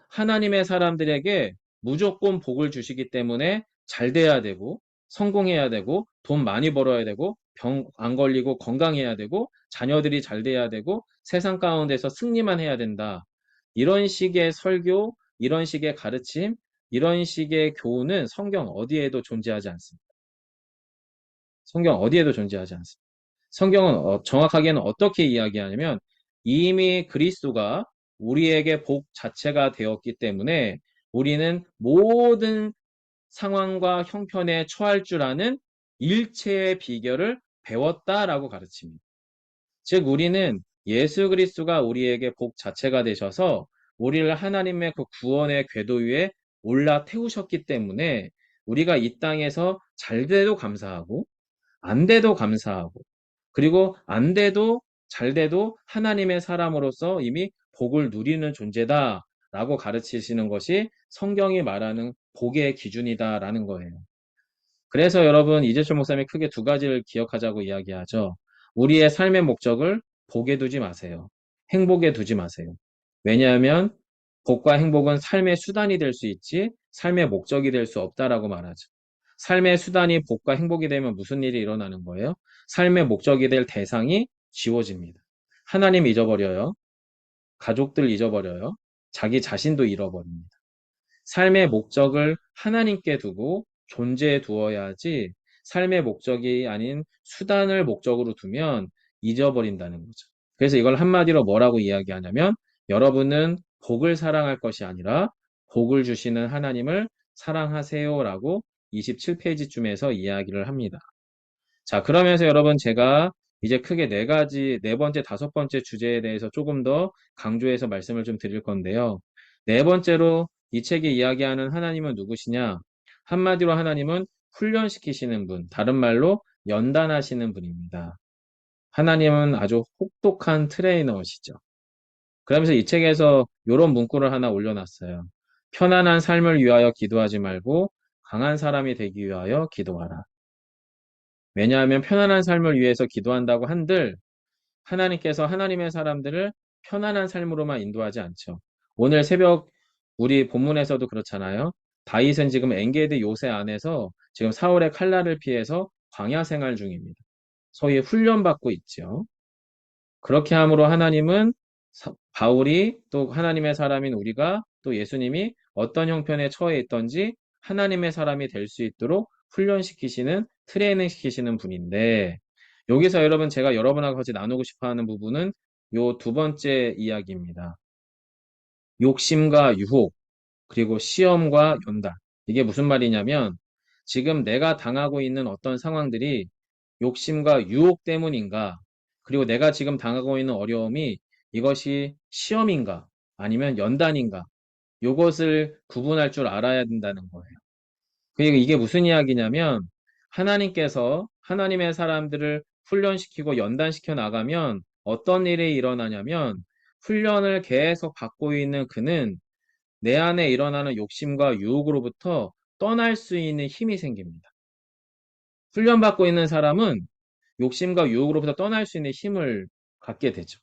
하나님의 사람들에게 무조건 복을 주시기 때문에 잘 돼야 되고 성공해야 되고 돈 많이 벌어야 되고 병 안 걸리고 건강해야 되고 자녀들이 잘 돼야 되고 세상 가운데서 승리만 해야 된다. 이런 식의 설교, 이런 식의 가르침, 이런 식의 교훈은 성경 어디에도 존재하지 않습니다. 성경 어디에도 존재하지 않습니다. 성경은 정확하게는 어떻게 이야기하냐면 이미 그리스도가 우리에게 복 자체가 되었기 때문에 우리는 모든 상황과 형편에 처할 줄 아는 일체의 비결을 배웠다라고 가르칩니다. 즉 우리는 예수 그리스도가 우리에게 복 자체가 되셔서 우리를 하나님의 그 구원의 궤도 위에 올라 태우셨기 때문에 우리가 이 땅에서 잘 돼도 감사하고 안 돼도 감사하고 그리고 안 돼도 잘 돼도 하나님의 사람으로서 이미 복을 누리는 존재다라고 가르치시는 것이 성경이 말하는 복의 기준이다라는 거예요. 그래서 여러분 이재철 목사님이 크게 두 가지를 기억하자고 이야기하죠. 우리의 삶의 목적을 복에 두지 마세요. 행복에 두지 마세요. 왜냐하면 복과 행복은 삶의 수단이 될 수 있지 삶의 목적이 될 수 없다라고 말하죠. 삶의 수단이 복과 행복이 되면 무슨 일이 일어나는 거예요? 삶의 목적이 될 대상이 지워집니다. 하나님 잊어버려요. 가족들 잊어버려요. 자기 자신도 잃어버립니다. 삶의 목적을 하나님께 두고 존재에 두어야지 삶의 목적이 아닌 수단을 목적으로 두면 잊어버린다는 거죠. 그래서 이걸 한마디로 뭐라고 이야기하냐면 여러분은 복을 사랑할 것이 아니라 복을 주시는 하나님을 사랑하세요라고 27페이지쯤에서 이야기를 합니다. 자, 그러면서 여러분 제가 이제 크게 네 번째, 다섯 번째 주제에 대해서 조금 더 강조해서 말씀을 좀 드릴 건데요. 네 번째로 이 책이 이야기하는 하나님은 누구시냐? 한마디로 하나님은 훈련시키시는 분, 다른 말로 연단하시는 분입니다. 하나님은 아주 혹독한 트레이너시죠. 그러면서 이 책에서 이런 문구를 하나 올려놨어요. 편안한 삶을 위하여 기도하지 말고 강한 사람이 되기 위하여 기도하라. 왜냐하면 편안한 삶을 위해서 기도한다고 한들 하나님께서 하나님의 사람들을 편안한 삶으로만 인도하지 않죠. 오늘 새벽 우리 본문에서도 그렇잖아요. 다윗은 지금 엔게디 요새 안에서 지금 사울의 칼날을 피해서 광야 생활 중입니다. 소위 훈련받고 있죠. 그렇게 함으로 하나님은 바울이 또 하나님의 사람인 우리가 또 예수님이 어떤 형편에 처해 있던지 하나님의 사람이 될 수 있도록 훈련시키시는, 트레이닝 시키시는 분인데, 여기서 여러분 제가 여러분하고 같이 나누고 싶어 하는 부분은 요 두 번째 이야기입니다. 욕심과 유혹, 그리고 시험과 연단. 이게 무슨 말이냐면 지금 내가 당하고 있는 어떤 상황들이 욕심과 유혹 때문인가? 그리고 내가 지금 당하고 있는 어려움이 이것이 시험인가? 아니면 연단인가? 요것을 구분할 줄 알아야 된다는 거예요. 그리고 이게 무슨 이야기냐면 하나님께서 하나님의 사람들을 훈련시키고 연단시켜 나가면 어떤 일이 일어나냐면 훈련을 계속 받고 있는 그는 내 안에 일어나는 욕심과 유혹으로부터 떠날 수 있는 힘이 생깁니다. 훈련받고 있는 사람은 욕심과 유혹으로부터 떠날 수 있는 힘을 갖게 되죠.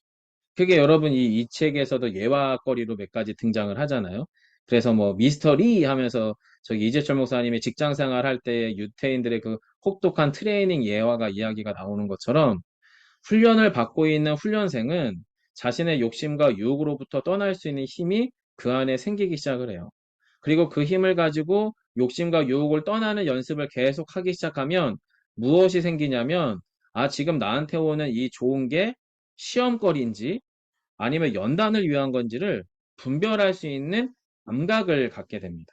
그게 여러분 이 책에서도 예화거리로 몇 가지 등장을 하잖아요. 그래서 뭐 미스터리 하면서 저기 이재철 목사님이 직장 생활 할 때 유태인들의 그 혹독한 트레이닝 예화가 이야기가 나오는 것처럼 훈련을 받고 있는 훈련생은 자신의 욕심과 유혹으로부터 떠날 수 있는 힘이 그 안에 생기기 시작을 해요. 그리고 그 힘을 가지고 욕심과 유혹을 떠나는 연습을 계속 하기 시작하면 무엇이 생기냐면, 아, 지금 나한테 오는 이 좋은 게 시험거리인지 아니면 연단을 위한 건지를 분별할 수 있는 감각을 갖게 됩니다.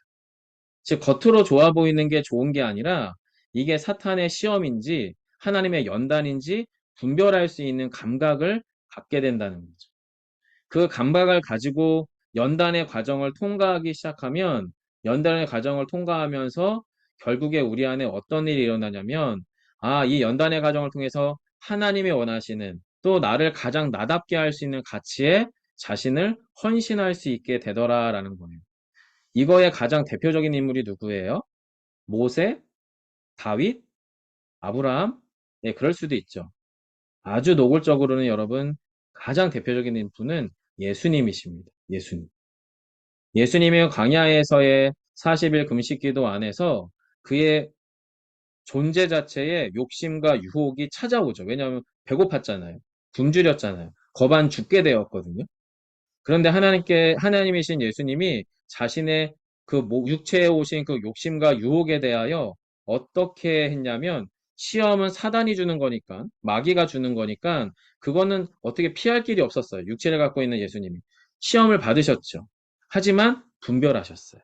즉, 겉으로 좋아 보이는 게 좋은 게 아니라 이게 사탄의 시험인지 하나님의 연단인지 분별할 수 있는 감각을 갖게 된다는 거죠. 그 감각을 가지고 연단의 과정을 통과하기 시작하면 연단의 과정을 통과하면서 결국에 우리 안에 어떤 일이 일어나냐면, 아, 이 연단의 과정을 통해서 하나님이 원하시는 또 나를 가장 나답게 할 수 있는 가치에 자신을 헌신할 수 있게 되더라라는 거예요. 이거의 가장 대표적인 인물이 누구예요? 모세, 다윗, 아브라함? 네, 그럴 수도 있죠. 아주 노골적으로는 여러분 가장 대표적인 분은 예수님이십니다. 예수님. 예수님의 광야에서의 40일 금식기도 안에서 그의 존재 자체에 욕심과 유혹이 찾아오죠. 왜냐하면 배고팠잖아요. 굶주렸잖아요. 거반 죽게 되었거든요. 그런데 하나님이신 예수님이 자신의 그 육체에 오신 그 욕심과 유혹에 대하여 어떻게 했냐면, 시험은 사단이 주는 거니까, 마귀가 주는 거니까, 그거는 어떻게 피할 길이 없었어요. 육체를 갖고 있는 예수님이. 시험을 받으셨죠. 하지만 분별하셨어요.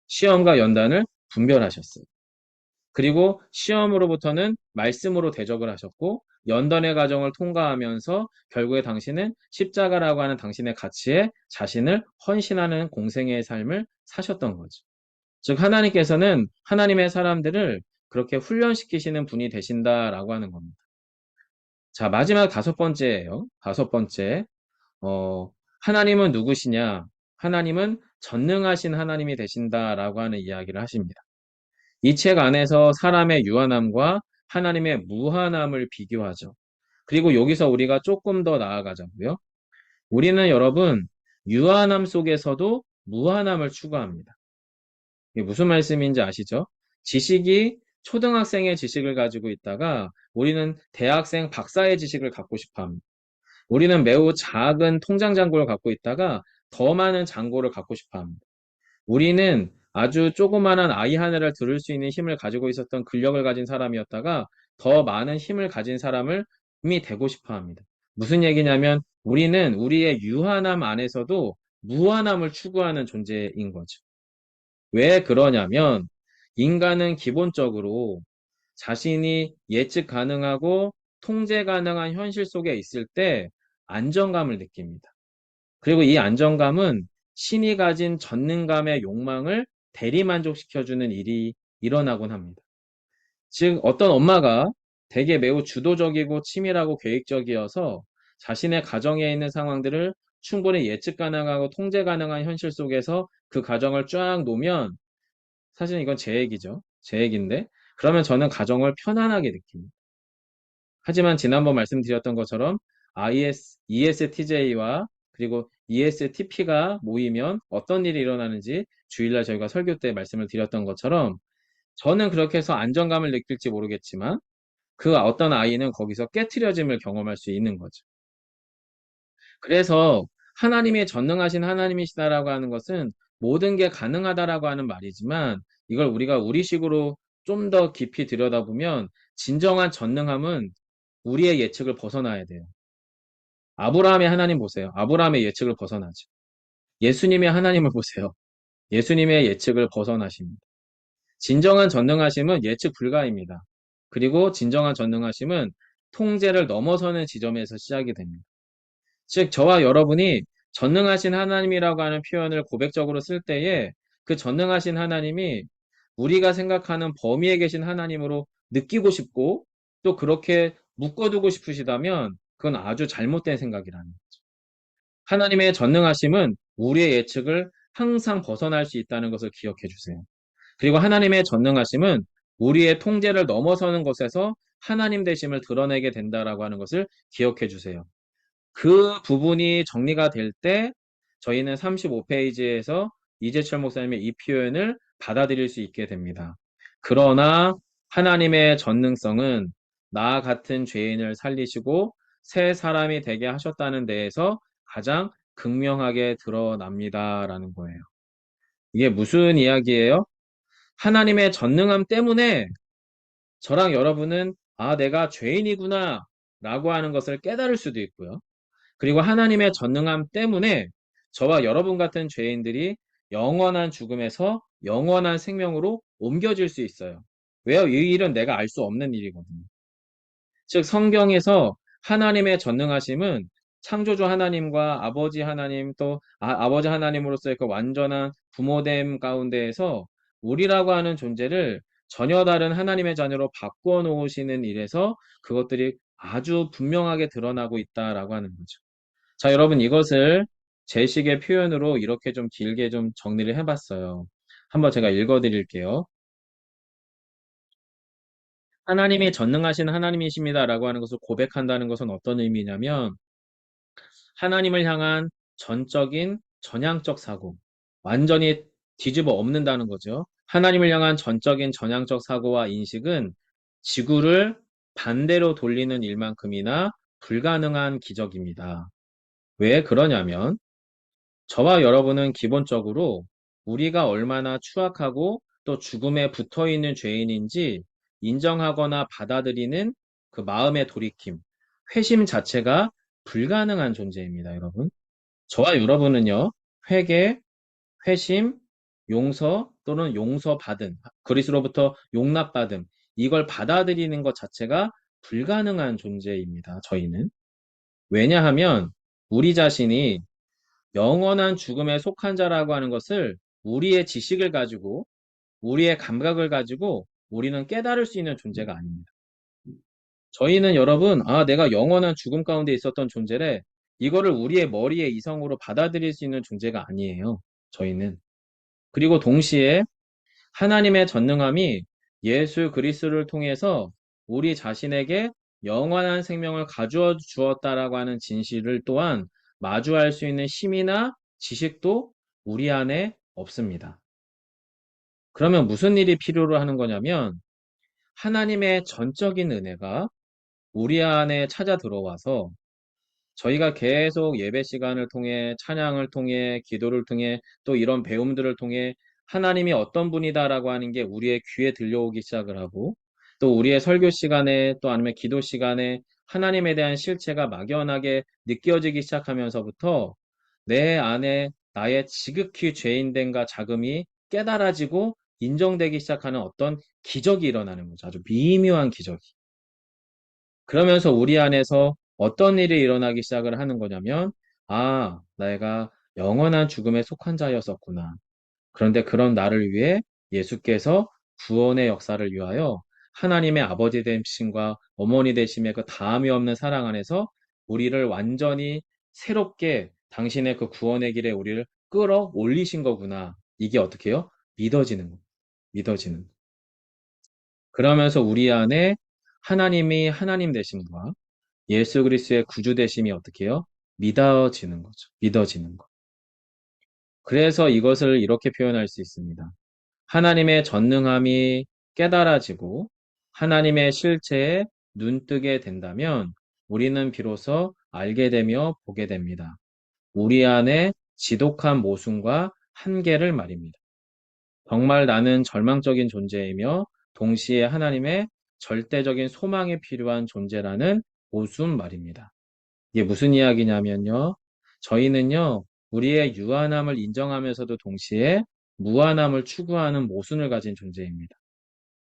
시험과 연단을 분별하셨어요. 그리고 시험으로부터는 말씀으로 대적을 하셨고, 연단의 과정을 통과하면서 결국에 당신은 십자가라고 하는 당신의 가치에 자신을 헌신하는 공생애의 삶을 사셨던 거죠. 즉 하나님께서는 하나님의 사람들을 그렇게 훈련시키시는 분이 되신다라고 하는 겁니다. 자, 마지막 다섯 번째예요. 다섯 번째. 하나님은 누구시냐? 하나님은 전능하신 하나님이 되신다라고 하는 이야기를 하십니다. 이 책 안에서 사람의 유한함과 하나님의 무한함을 비교하죠. 그리고 여기서 우리가 조금 더 나아가자고요. 우리는 여러분, 유한함 속에서도 무한함을 추구합니다. 이게 무슨 말씀인지 아시죠? 지식이 초등학생의 지식을 가지고 있다가 우리는 대학생 박사의 지식을 갖고 싶어 합니다. 우리는 매우 작은 통장 잔고를 갖고 있다가 더 많은 잔고를 갖고 싶어 합니다. 우리는 아주 조그마한 아이 하나를 들을 수 있는 힘을 가지고 있었던 근력을 가진 사람이었다가 더 많은 힘을 가진 사람이 되고 싶어 합니다. 무슨 얘기냐면 우리는 우리의 유한함 안에서도 무한함을 추구하는 존재인 거죠. 왜 그러냐면 인간은 기본적으로 자신이 예측 가능하고 통제 가능한 현실 속에 있을 때 안정감을 느낍니다. 그리고 이 안정감은 신이 가진 전능감의 욕망을 대리만족시켜주는 일이 일어나곤 합니다. 즉, 어떤 엄마가 되게 매우 주도적이고 치밀하고 계획적이어서 자신의 가정에 있는 상황들을 충분히 예측 가능하고 통제 가능한 현실 속에서 그 가정을 쫙 놓으면 사실 이건 제 얘기죠. 제 얘기인데 그러면 저는 가정을 편안하게 느낍니다. 하지만 지난번 말씀드렸던 것처럼 ESTJ와 그리고 ESTP가 모이면 어떤 일이 일어나는지 주일날 저희가 설교 때 말씀을 드렸던 것처럼 저는 그렇게 해서 안정감을 느낄지 모르겠지만 그 어떤 아이는 거기서 깨트려짐을 경험할 수 있는 거죠. 그래서 하나님의 전능하신 하나님이시다라고 하는 것은 모든 게 가능하다라고 하는 말이지만 이걸 우리가 우리식으로 좀 더 깊이 들여다보면 진정한 전능함은 우리의 예측을 벗어나야 돼요. 아브라함의 하나님 보세요. 아브라함의 예측을 벗어나죠. 예수님의 하나님을 보세요. 예수님의 예측을 벗어나십니다. 진정한 전능하심은 예측 불가입니다. 그리고 진정한 전능하심은 통제를 넘어서는 지점에서 시작이 됩니다. 즉, 저와 여러분이 전능하신 하나님이라고 하는 표현을 고백적으로 쓸 때에 그 전능하신 하나님이 우리가 생각하는 범위에 계신 하나님으로 느끼고 싶고 또 그렇게 묶어두고 싶으시다면 그건 아주 잘못된 생각이라는 거죠. 하나님의 전능하심은 우리의 예측을 항상 벗어날 수 있다는 것을 기억해 주세요. 그리고 하나님의 전능하심은 우리의 통제를 넘어서는 것에서 하나님 되심을 드러내게 된다라고 하는 것을 기억해 주세요. 그 부분이 정리가 될 때 저희는 35페이지에서 이재철 목사님의 이 표현을 받아들일 수 있게 됩니다. 그러나 하나님의 전능성은 나 같은 죄인을 살리시고 새 사람이 되게 하셨다는 데에서 가장 극명하게 드러납니다라는 거예요. 이게 무슨 이야기예요? 하나님의 전능함 때문에 저랑 여러분은 내가 죄인이구나 라고 하는 것을 깨달을 수도 있고요. 그리고 하나님의 전능함 때문에 저와 여러분 같은 죄인들이 영원한 죽음에서 영원한 생명으로 옮겨질 수 있어요. 왜요? 이 일은 내가 알 수 없는 일이거든요. 즉 성경에서 하나님의 전능하심은 창조주 하나님과 아버지 하나님 또 아버지 하나님으로서의 그 완전한 부모됨 가운데에서 우리라고 하는 존재를 전혀 다른 하나님의 자녀로 바꿔 놓으시는 일에서 그것들이 아주 분명하게 드러나고 있다라고 하는 거죠. 자, 여러분 이것을 제식의 표현으로 이렇게 좀 길게 좀 정리를 해봤어요. 한번 제가 읽어드릴게요. 하나님이 전능하신 하나님이십니다라고 하는 것을 고백한다는 것은 어떤 의미냐면 하나님을 향한 전적인 전향적 사고, 완전히 뒤집어 엎는다는 거죠. 하나님을 향한 전적인 전향적 사고와 인식은 지구를 반대로 돌리는 일만큼이나 불가능한 기적입니다. 왜 그러냐면 저와 여러분은 기본적으로 우리가 얼마나 추악하고 또 죽음에 붙어 있는 죄인인지 인정하거나 받아들이는 그 마음의 돌이킴, 회심 자체가 불가능한 존재입니다, 여러분. 저와 여러분은요, 회개, 회심, 용서 또는 용서받은, 그리스로부터 용납받음, 이걸 받아들이는 것 자체가 불가능한 존재입니다, 저희는. 왜냐하면 우리 자신이 영원한 죽음에 속한 자라고 하는 것을 우리의 지식을 가지고, 우리의 감각을 가지고 우리는 깨달을 수 있는 존재가 아닙니다. 저희는 여러분, 내가 영원한 죽음 가운데 있었던 존재래. 이거를 우리의 머리의 이성으로 받아들일 수 있는 존재가 아니에요. 저희는. 그리고 동시에 하나님의 전능함이 예수 그리스도를 통해서 우리 자신에게 영원한 생명을 가주어 주었다라고 하는 진실을 또한 마주할 수 있는 힘이나 지식도 우리 안에 없습니다. 그러면 무슨 일이 필요로 하는 거냐면 하나님의 전적인 은혜가 우리 안에 찾아 들어와서 저희가 계속 예배 시간을 통해 찬양을 통해 기도를 통해 또 이런 배움들을 통해 하나님이 어떤 분이다라고 하는 게 우리의 귀에 들려오기 시작을 하고 또 우리의 설교 시간에 또 아니면 기도 시간에 하나님에 대한 실체가 막연하게 느껴지기 시작하면서부터 내 안에 나의 지극히 죄인됨과 자금이 깨달아지고 인정되기 시작하는 어떤 기적이 일어나는 거죠. 아주 미묘한 기적이. 그러면서 우리 안에서 어떤 일이 일어나기 시작을 하는 거냐면, 내가 영원한 죽음에 속한 자였었구나. 그런데 그런 나를 위해 예수께서 구원의 역사를 위하여 하나님의 아버지 되심과 어머니 되심의 그 다함이 없는 사랑 안에서 우리를 완전히 새롭게 당신의 그 구원의 길에 우리를 끌어올리신 거구나. 이게 어떻게 해요? 믿어지는 거. 믿어지는 거. 그러면서 우리 안에 하나님이 하나님 되심과 예수 그리스도의 구주 되심이 어떻게 해요? 믿어지는 거죠. 믿어지는 거. 그래서 이것을 이렇게 표현할 수 있습니다. 하나님의 전능함이 깨달아지고 하나님의 실체에 눈뜨게 된다면 우리는 비로소 알게 되며 보게 됩니다. 우리 안에 지독한 모순과 한계를 말입니다. 정말 나는 절망적인 존재이며 동시에 하나님의 절대적인 소망이 필요한 존재라는 모순 말입니다. 이게 무슨 이야기냐면요. 저희는요, 우리의 유한함을 인정하면서도 동시에 무한함을 추구하는 모순을 가진 존재입니다.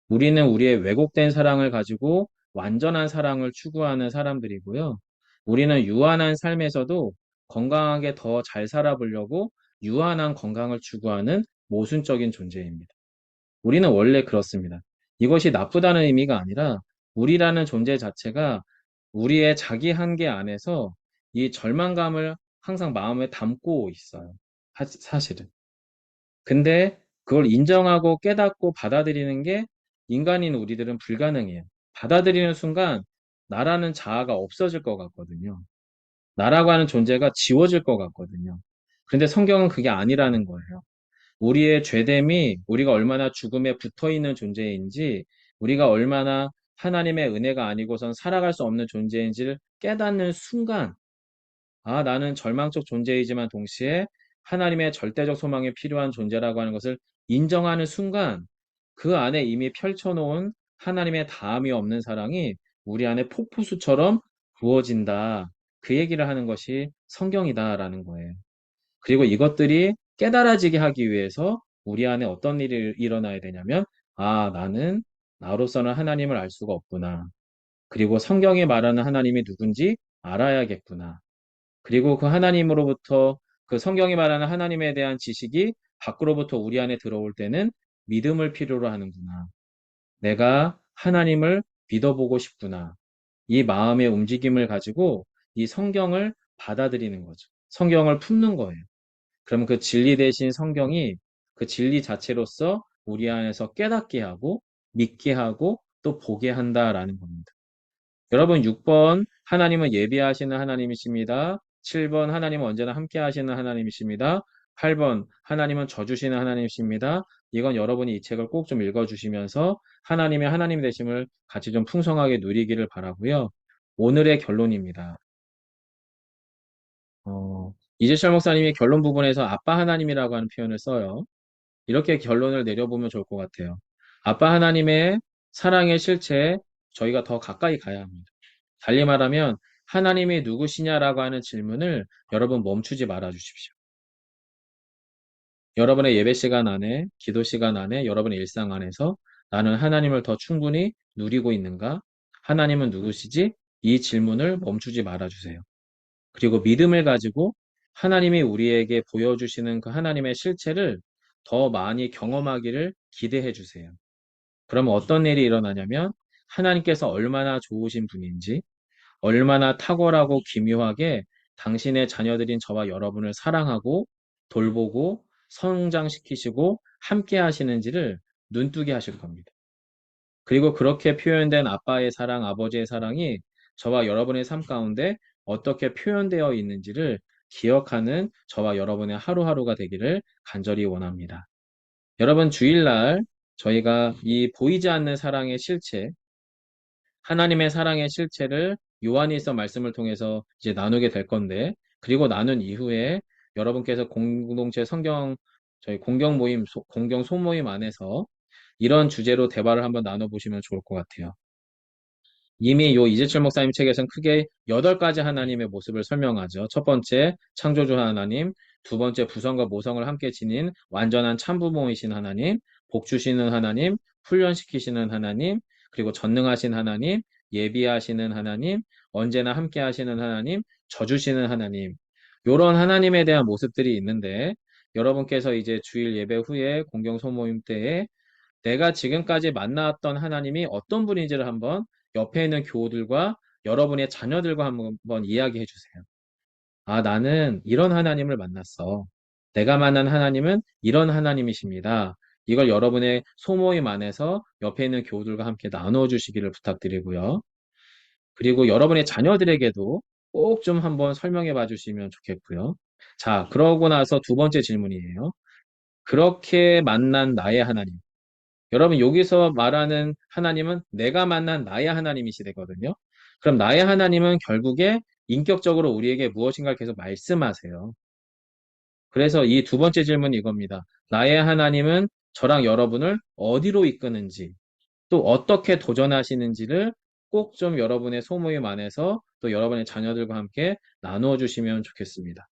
우리는 우리의 왜곡된 사랑을 가지고 완전한 사랑을 추구하는 사람들이고요. 우리는 유한한 삶에서도 건강하게 더 잘 살아보려고 유한한 건강을 추구하는 모순적인 존재입니다. 우리는 원래 그렇습니다. 이것이 나쁘다는 의미가 아니라 우리라는 존재 자체가 우리의 자기 한계 안에서 이 절망감을 항상 마음에 담고 있어요. 사실은. 근데 그걸 인정하고 깨닫고 받아들이는 게 인간인 우리들은 불가능해요. 받아들이는 순간 나라는 자아가 없어질 것 같거든요. 나라고 하는 존재가 지워질 것 같거든요. 근데 성경은 그게 아니라는 거예요. 우리의 죄됨이 우리가 얼마나 죽음에 붙어 있는 존재인지, 우리가 얼마나 하나님의 은혜가 아니고선 살아갈 수 없는 존재인지를 깨닫는 순간, 아, 나는 절망적 존재이지만 동시에 하나님의 절대적 소망이 필요한 존재라고 하는 것을 인정하는 순간, 그 안에 이미 펼쳐놓은 하나님의 다함이 없는 사랑이 우리 안에 폭포수처럼 부어진다. 그 얘기를 하는 것이 성경이다라는 거예요. 그리고 이것들이 깨달아지게 하기 위해서 우리 안에 어떤 일이 일어나야 되냐면, 아, 나는 나로서는 하나님을 알 수가 없구나. 그리고 성경이 말하는 하나님이 누군지 알아야겠구나. 그리고 그 하나님으로부터 그 성경이 말하는 하나님에 대한 지식이 밖으로부터 우리 안에 들어올 때는 믿음을 필요로 하는구나. 내가 하나님을 믿어보고 싶구나. 이 마음의 움직임을 가지고 이 성경을 받아들이는 거죠. 성경을 품는 거예요. 그러면 그 진리 대신 성경이 그 진리 자체로서 우리 안에서 깨닫게 하고 믿게 하고 또 보게 한다라는 겁니다. 여러분 6번 하나님은 예비하시는 하나님이십니다. 7번 하나님은 언제나 함께 하시는 하나님이십니다. 8번 하나님은 져주시는 하나님이십니다. 이건 여러분이 이 책을 꼭 좀 읽어주시면서 하나님의 하나님 되심을 같이 좀 풍성하게 누리기를 바라고요. 오늘의 결론입니다. 이재철 목사님이 결론 부분에서 아빠 하나님이라고 하는 표현을 써요. 이렇게 결론을 내려보면 좋을 것 같아요. 아빠 하나님의 사랑의 실체에 저희가 더 가까이 가야 합니다. 달리 말하면 하나님이 누구시냐라고 하는 질문을 여러분 멈추지 말아 주십시오. 여러분의 예배 시간 안에, 기도 시간 안에, 여러분의 일상 안에서 나는 하나님을 더 충분히 누리고 있는가? 하나님은 누구시지? 이 질문을 멈추지 말아 주세요. 그리고 믿음을 가지고 하나님이 우리에게 보여주시는 그 하나님의 실체를 더 많이 경험하기를 기대해 주세요. 그러면 어떤 일이 일어나냐면 하나님께서 얼마나 좋으신 분인지, 얼마나 탁월하고 기묘하게 당신의 자녀들인 저와 여러분을 사랑하고 돌보고 성장시키시고 함께 하시는지를 눈뜨게 하실 겁니다. 그리고 그렇게 표현된 아빠의 사랑, 아버지의 사랑이 저와 여러분의 삶 가운데 어떻게 표현되어 있는지를 기억하는 저와 여러분의 하루하루가 되기를 간절히 원합니다. 여러분 주일날 저희가 이 보이지 않는 사랑의 실체, 하나님의 사랑의 실체를 요한일서 말씀을 통해서 이제 나누게 될 건데, 그리고 나눈 이후에 여러분께서 공동체 성경, 저희 공경 모임, 공경 소모임 안에서 이런 주제로 대화를 한번 나눠보시면 좋을 것 같아요. 이미 요 이재철 목사님 책에서는 크게 8가지 하나님의 모습을 설명하죠. 첫 번째, 창조주 하나님. 두 번째, 부성과 모성을 함께 지닌 완전한 참부모이신 하나님. 복 주시는 하나님. 훈련시키시는 하나님. 그리고 전능하신 하나님. 예비하시는 하나님. 언제나 함께 하시는 하나님. 져주시는 하나님. 요런 하나님에 대한 모습들이 있는데 여러분께서 이제 주일 예배 후에 공경 소모임 때에 내가 지금까지 만나왔던 하나님이 어떤 분인지를 한번 옆에 있는 교우들과 여러분의 자녀들과 한번 이야기해 주세요. 아, 나는 이런 하나님을 만났어. 내가 만난 하나님은 이런 하나님이십니다. 이걸 여러분의 소모임 안에서 옆에 있는 교우들과 함께 나눠 주시기를 부탁드리고요. 그리고 여러분의 자녀들에게도 꼭 좀 한번 설명해 봐 주시면 좋겠고요. 자, 그러고 나서 두 번째 질문이에요. 그렇게 만난 나의 하나님. 여러분 여기서 말하는 하나님은 내가 만난 나의 하나님이시 되거든요. 그럼 나의 하나님은 결국에 인격적으로 우리에게 무엇인가를 계속 말씀하세요. 그래서 이 두 번째 질문이 이겁니다. 나의 하나님은 저랑 여러분을 어디로 이끄는지, 또 어떻게 도전하시는지를 꼭 좀 여러분의 소모임 안에서 또 여러분의 자녀들과 함께 나누어 주시면 좋겠습니다.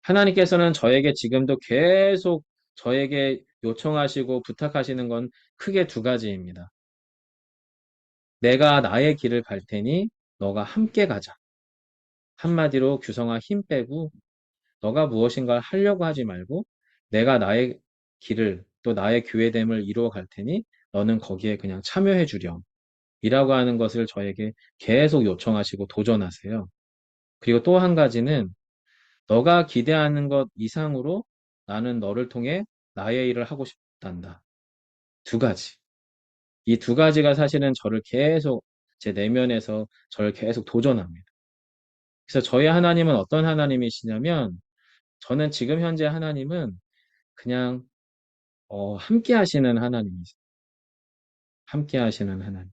하나님께서는 저에게 지금도 계속 저에게 요청하시고 부탁하시는 건 크게 두 가지입니다. 내가 나의 길을 갈 테니 너가 함께 가자. 한마디로 규성아 힘 빼고 너가 무엇인가 하려고 하지 말고 내가 나의 길을 또 나의 교회됨을 이루어 갈 테니 너는 거기에 그냥 참여해 주렴. 이라고 하는 것을 저에게 계속 요청하시고 도전하세요. 그리고 또 한 가지는 너가 기대하는 것 이상으로 나는 너를 통해 나의 일을 하고 싶단다. 두 가지. 이 두 가지가 사실은 저를 계속 제 내면에서 저를 계속 도전합니다. 그래서 저희 하나님은 어떤 하나님이시냐면 저는 지금 현재 하나님은 그냥 함께 하시는 하나님이세요. 함께 하시는 하나님.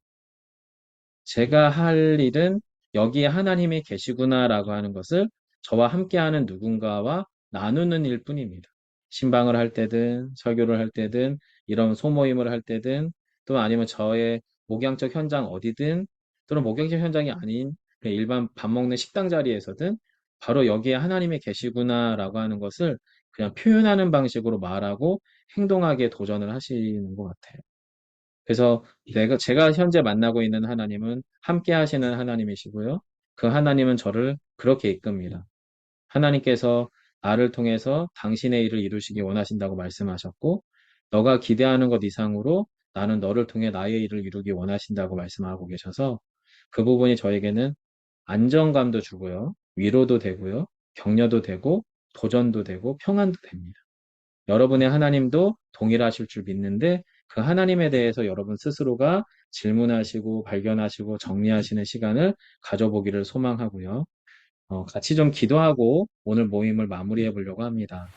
제가 할 일은 여기에 하나님이 계시구나라고 하는 것을 저와 함께하는 누군가와 나누는 일 뿐입니다. 신방을 할 때든 설교를 할 때든 이런 소모임을 할 때든 또 아니면 저의 목양적 현장 어디든 또는 목양적 현장이 아닌 그냥 일반 밥 먹는 식당 자리에서든 바로 여기에 하나님이 계시구나라고 하는 것을 그냥 표현하는 방식으로 말하고 행동하게 도전을 하시는 것 같아요. 그래서 제가 현재 만나고 있는 하나님은 함께 하시는 하나님이시고요. 그 하나님은 저를 그렇게 이끕니다. 하나님께서 나를 통해서 당신의 일을 이루시기 원하신다고 말씀하셨고, 너가 기대하는 것 이상으로 나는 너를 통해 나의 일을 이루기 원하신다고 말씀하고 계셔서 그 부분이 저에게는 안정감도 주고요. 위로도 되고요. 격려도 되고 도전도 되고 평안도 됩니다. 여러분의 하나님도 동일하실 줄 믿는데 그 하나님에 대해서 여러분 스스로가 질문하시고 발견하시고 정리하시는 시간을 가져보기를 소망하고요. 같이 좀 기도하고 오늘 모임을 마무리해 보려고 합니다.